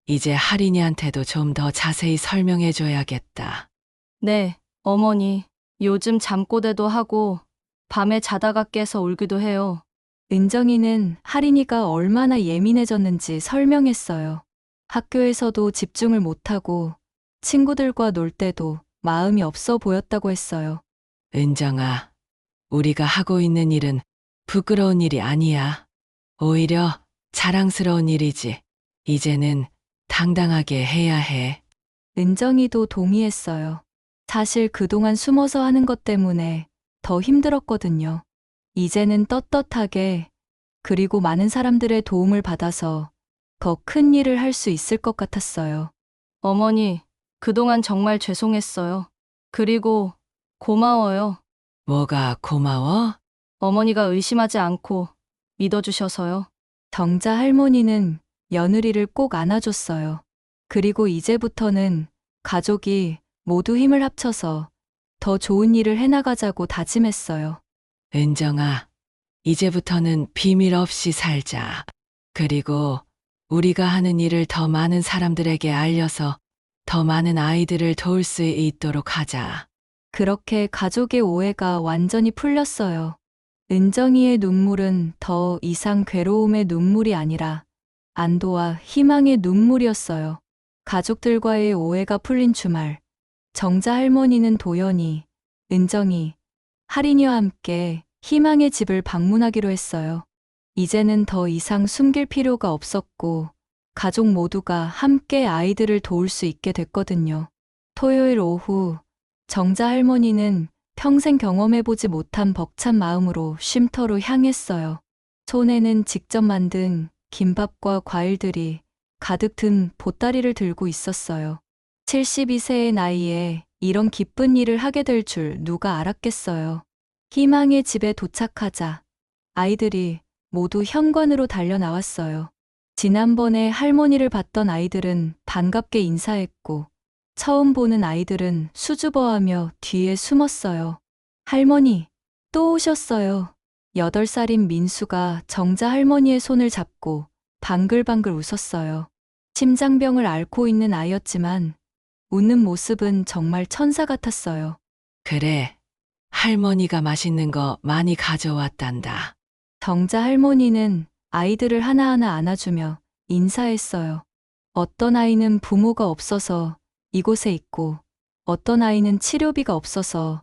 이제 할인이한테도 좀 더 자세히 설명해줘야겠다. 네, 어머니. 요즘 잠꼬대도 하고 밤에 자다가 깨서 울기도 해요. 은정이는 할인이가 얼마나 예민해졌는지 설명했어요. 학교에서도 집중을 못하고 친구들과 놀 때도 마음이 없어 보였다고 했어요. 은정아, 우리가 하고 있는 일은 부끄러운 일이 아니야. 오히려 자랑스러운 일이지. 이제는 당당하게 해야 해. 은정이도 동의했어요. 사실 그동안 숨어서 하는 것 때문에 더 힘들었거든요. 이제는 떳떳하게 그리고 많은 사람들의 도움을 받아서 더 큰 일을 할 수 있을 것 같았어요. 어머니, 그동안 정말 죄송했어요. 그리고 고마워요. 뭐가 고마워? 어머니가 의심하지 않고 믿어주셔서요. 정자 할머니는 며느리를 꼭 안아줬어요. 그리고 이제부터는 가족이 모두 힘을 합쳐서 더 좋은 일을 해나가자고 다짐했어요. 은정아, 이제부터는 비밀 없이 살자. 그리고 우리가 하는 일을 더 많은 사람들에게 알려서 더 많은 아이들을 도울 수 있도록 하자. 그렇게 가족의 오해가 완전히 풀렸어요. 은정이의 눈물은 더 이상 괴로움의 눈물이 아니라 안도와 희망의 눈물이었어요. 가족들과의 오해가 풀린 주말, 정자 할머니는 도연이, 은정이, 할인이와 함께 희망의 집을 방문하기로 했어요. 이제는 더 이상 숨길 필요가 없었고, 가족 모두가 함께 아이들을 도울 수 있게 됐거든요. 토요일 오후, 정자 할머니는 평생 경험해보지 못한 벅찬 마음으로 쉼터로 향했어요. 손에는 직접 만든 김밥과 과일들이 가득 든 보따리를 들고 있었어요. 72세의 나이에 이런 기쁜 일을 하게 될 줄 누가 알았겠어요. 희망의 집에 도착하자 아이들이 모두 현관으로 달려 나왔어요. 지난번에 할머니를 봤던 아이들은 반갑게 인사했고, 처음 보는 아이들은 수줍어하며 뒤에 숨었어요. 할머니, 또 오셨어요. 8살인 민수가 정자 할머니의 손을 잡고 방글방글 웃었어요. 심장병을 앓고 있는 아이였지만 웃는 모습은 정말 천사 같았어요. 그래, 할머니가 맛있는 거 많이 가져왔단다. 정자 할머니는 아이들을 하나하나 안아주며 인사했어요. 어떤 아이는 부모가 없어서 이곳에 있고, 어떤 아이는 치료비가 없어서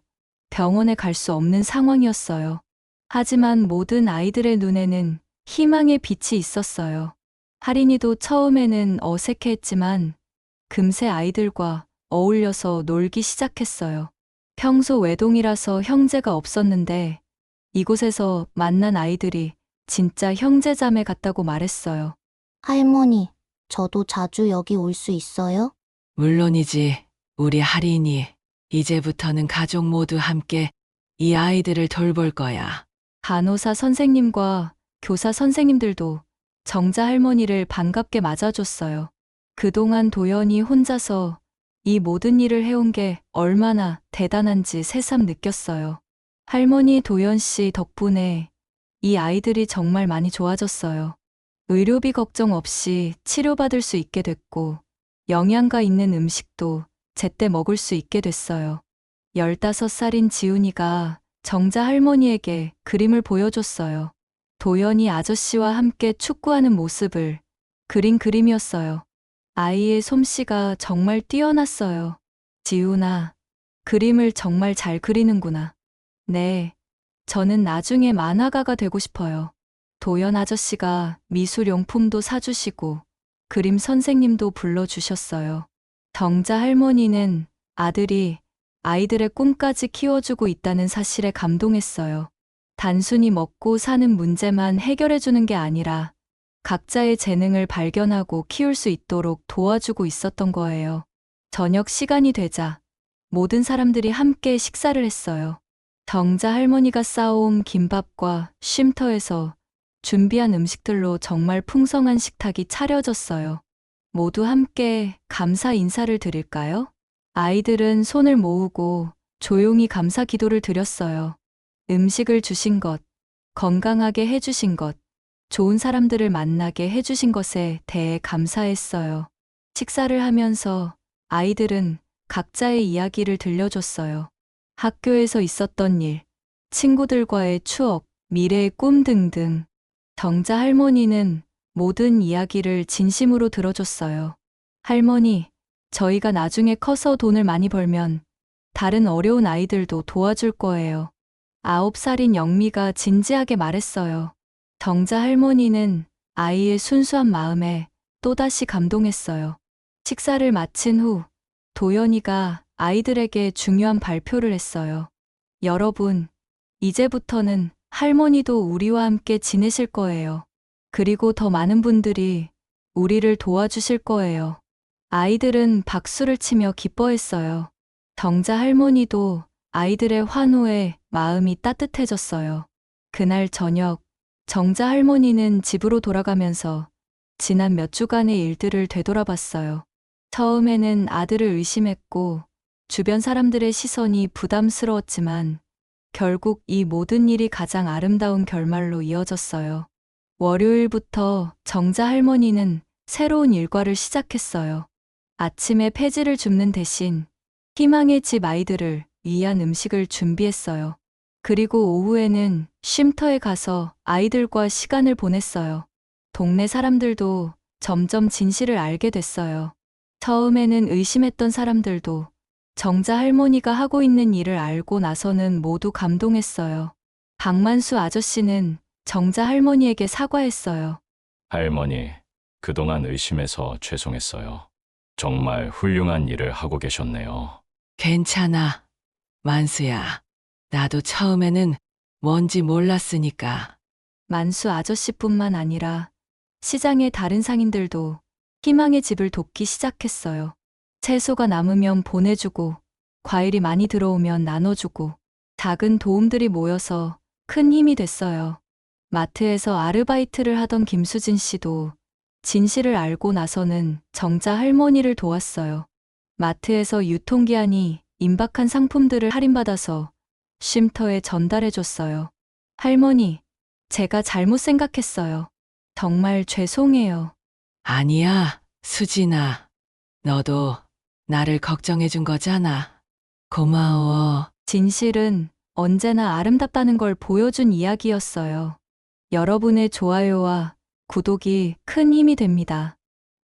병원에 갈 수 없는 상황이었어요. 하지만 모든 아이들의 눈에는 희망의 빛이 있었어요. 할인이도 처음에는 어색해했지만 금세 아이들과 어울려서 놀기 시작했어요. 평소 외동이라서 형제가 없었는데 이곳에서 만난 아이들이 진짜 형제자매 같다고 말했어요. 할머니, 저도 자주 여기 올 수 있어요? 물론이지, 우리 할인이. 이제부터는 가족 모두 함께 이 아이들을 돌볼 거야. 간호사 선생님과 교사 선생님들도 정자 할머니를 반갑게 맞아줬어요. 그동안 도연이 혼자서 이 모든 일을 해온 게 얼마나 대단한지 새삼 느꼈어요. 할머니 도연 씨 덕분에 이 아이들이 정말 많이 좋아졌어요. 의료비 걱정 없이 치료받을 수 있게 됐고, 영양가 있는 음식도 제때 먹을 수 있게 됐어요. 15살인 지훈이가 정자 할머니에게 그림을 보여줬어요. 도연이 아저씨와 함께 축구하는 모습을 그린 그림이었어요. 아이의 솜씨가 정말 뛰어났어요. 지훈아, 그림을 정말 잘 그리는구나. 네, 저는 나중에 만화가가 되고 싶어요. 도연 아저씨가 미술용품도 사주시고 그림 선생님도 불러주셨어요. 정자 할머니는 아들이 아이들의 꿈까지 키워주고 있다는 사실에 감동했어요. 단순히 먹고 사는 문제만 해결해주는 게 아니라 각자의 재능을 발견하고 키울 수 있도록 도와주고 있었던 거예요. 저녁 시간이 되자 모든 사람들이 함께 식사를 했어요. 정자 할머니가 싸온 김밥과 쉼터에서 준비한 음식들로 정말 풍성한 식탁이 차려졌어요. 모두 함께 감사 인사를 드릴까요? 아이들은 손을 모으고 조용히 감사 기도를 드렸어요. 음식을 주신 것, 건강하게 해주신 것, 좋은 사람들을 만나게 해주신 것에 대해 감사했어요. 식사를 하면서 아이들은 각자의 이야기를 들려줬어요. 학교에서 있었던 일, 친구들과의 추억, 미래의 꿈 등등. 정자 할머니는 모든 이야기를 진심으로 들어줬어요. 할머니, 저희가 나중에 커서 돈을 많이 벌면 다른 어려운 아이들도 도와줄 거예요. 9살인 영미가 진지하게 말했어요. 정자 할머니는 아이의 순수한 마음에 또다시 감동했어요. 식사를 마친 후 도연이가 아이들에게 중요한 발표를 했어요. 여러분, 이제부터는 할머니도 우리와 함께 지내실 거예요. 그리고 더 많은 분들이 우리를 도와주실 거예요. 아이들은 박수를 치며 기뻐했어요. 정자 할머니도 아이들의 환호에 마음이 따뜻해졌어요. 그날 저녁, 정자 할머니는 집으로 돌아가면서 지난 몇 주간의 일들을 되돌아봤어요. 처음에는 아들을 의심했고 주변 사람들의 시선이 부담스러웠지만 결국 이 모든 일이 가장 아름다운 결말로 이어졌어요. 월요일부터 정자 할머니는 새로운 일과를 시작했어요. 아침에 폐지를 줍는 대신 희망의 집 아이들을 위한 음식을 준비했어요. 그리고 오후에는 쉼터에 가서 아이들과 시간을 보냈어요. 동네 사람들도 점점 진실을 알게 됐어요. 처음에는 의심했던 사람들도 정자 할머니가 하고 있는 일을 알고 나서는 모두 감동했어요. 박만수 아저씨는 정자 할머니에게 사과했어요. 할머니, 그동안 의심해서 죄송했어요. 정말 훌륭한 일을 하고 계셨네요. 괜찮아. 만수야. 나도 처음에는 뭔지 몰랐으니까. 만수 아저씨뿐만 아니라 시장의 다른 상인들도 희망의 집을 돕기 시작했어요. 채소가 남으면 보내주고, 과일이 많이 들어오면 나눠주고, 작은 도움들이 모여서 큰 힘이 됐어요. 마트에서 아르바이트를 하던 김수진 씨도 진실을 알고 나서는 정자 할머니를 도왔어요. 마트에서 유통기한이 임박한 상품들을 할인받아서 쉼터에 전달해줬어요. 할머니, 제가 잘못 생각했어요. 정말 죄송해요. 아니야, 수진아. 너도 나를 걱정해 준 거잖아. 고마워. 진실은 언제나 아름답다는 걸 보여준 이야기였어요. 여러분의 좋아요와 구독이 큰 힘이 됩니다.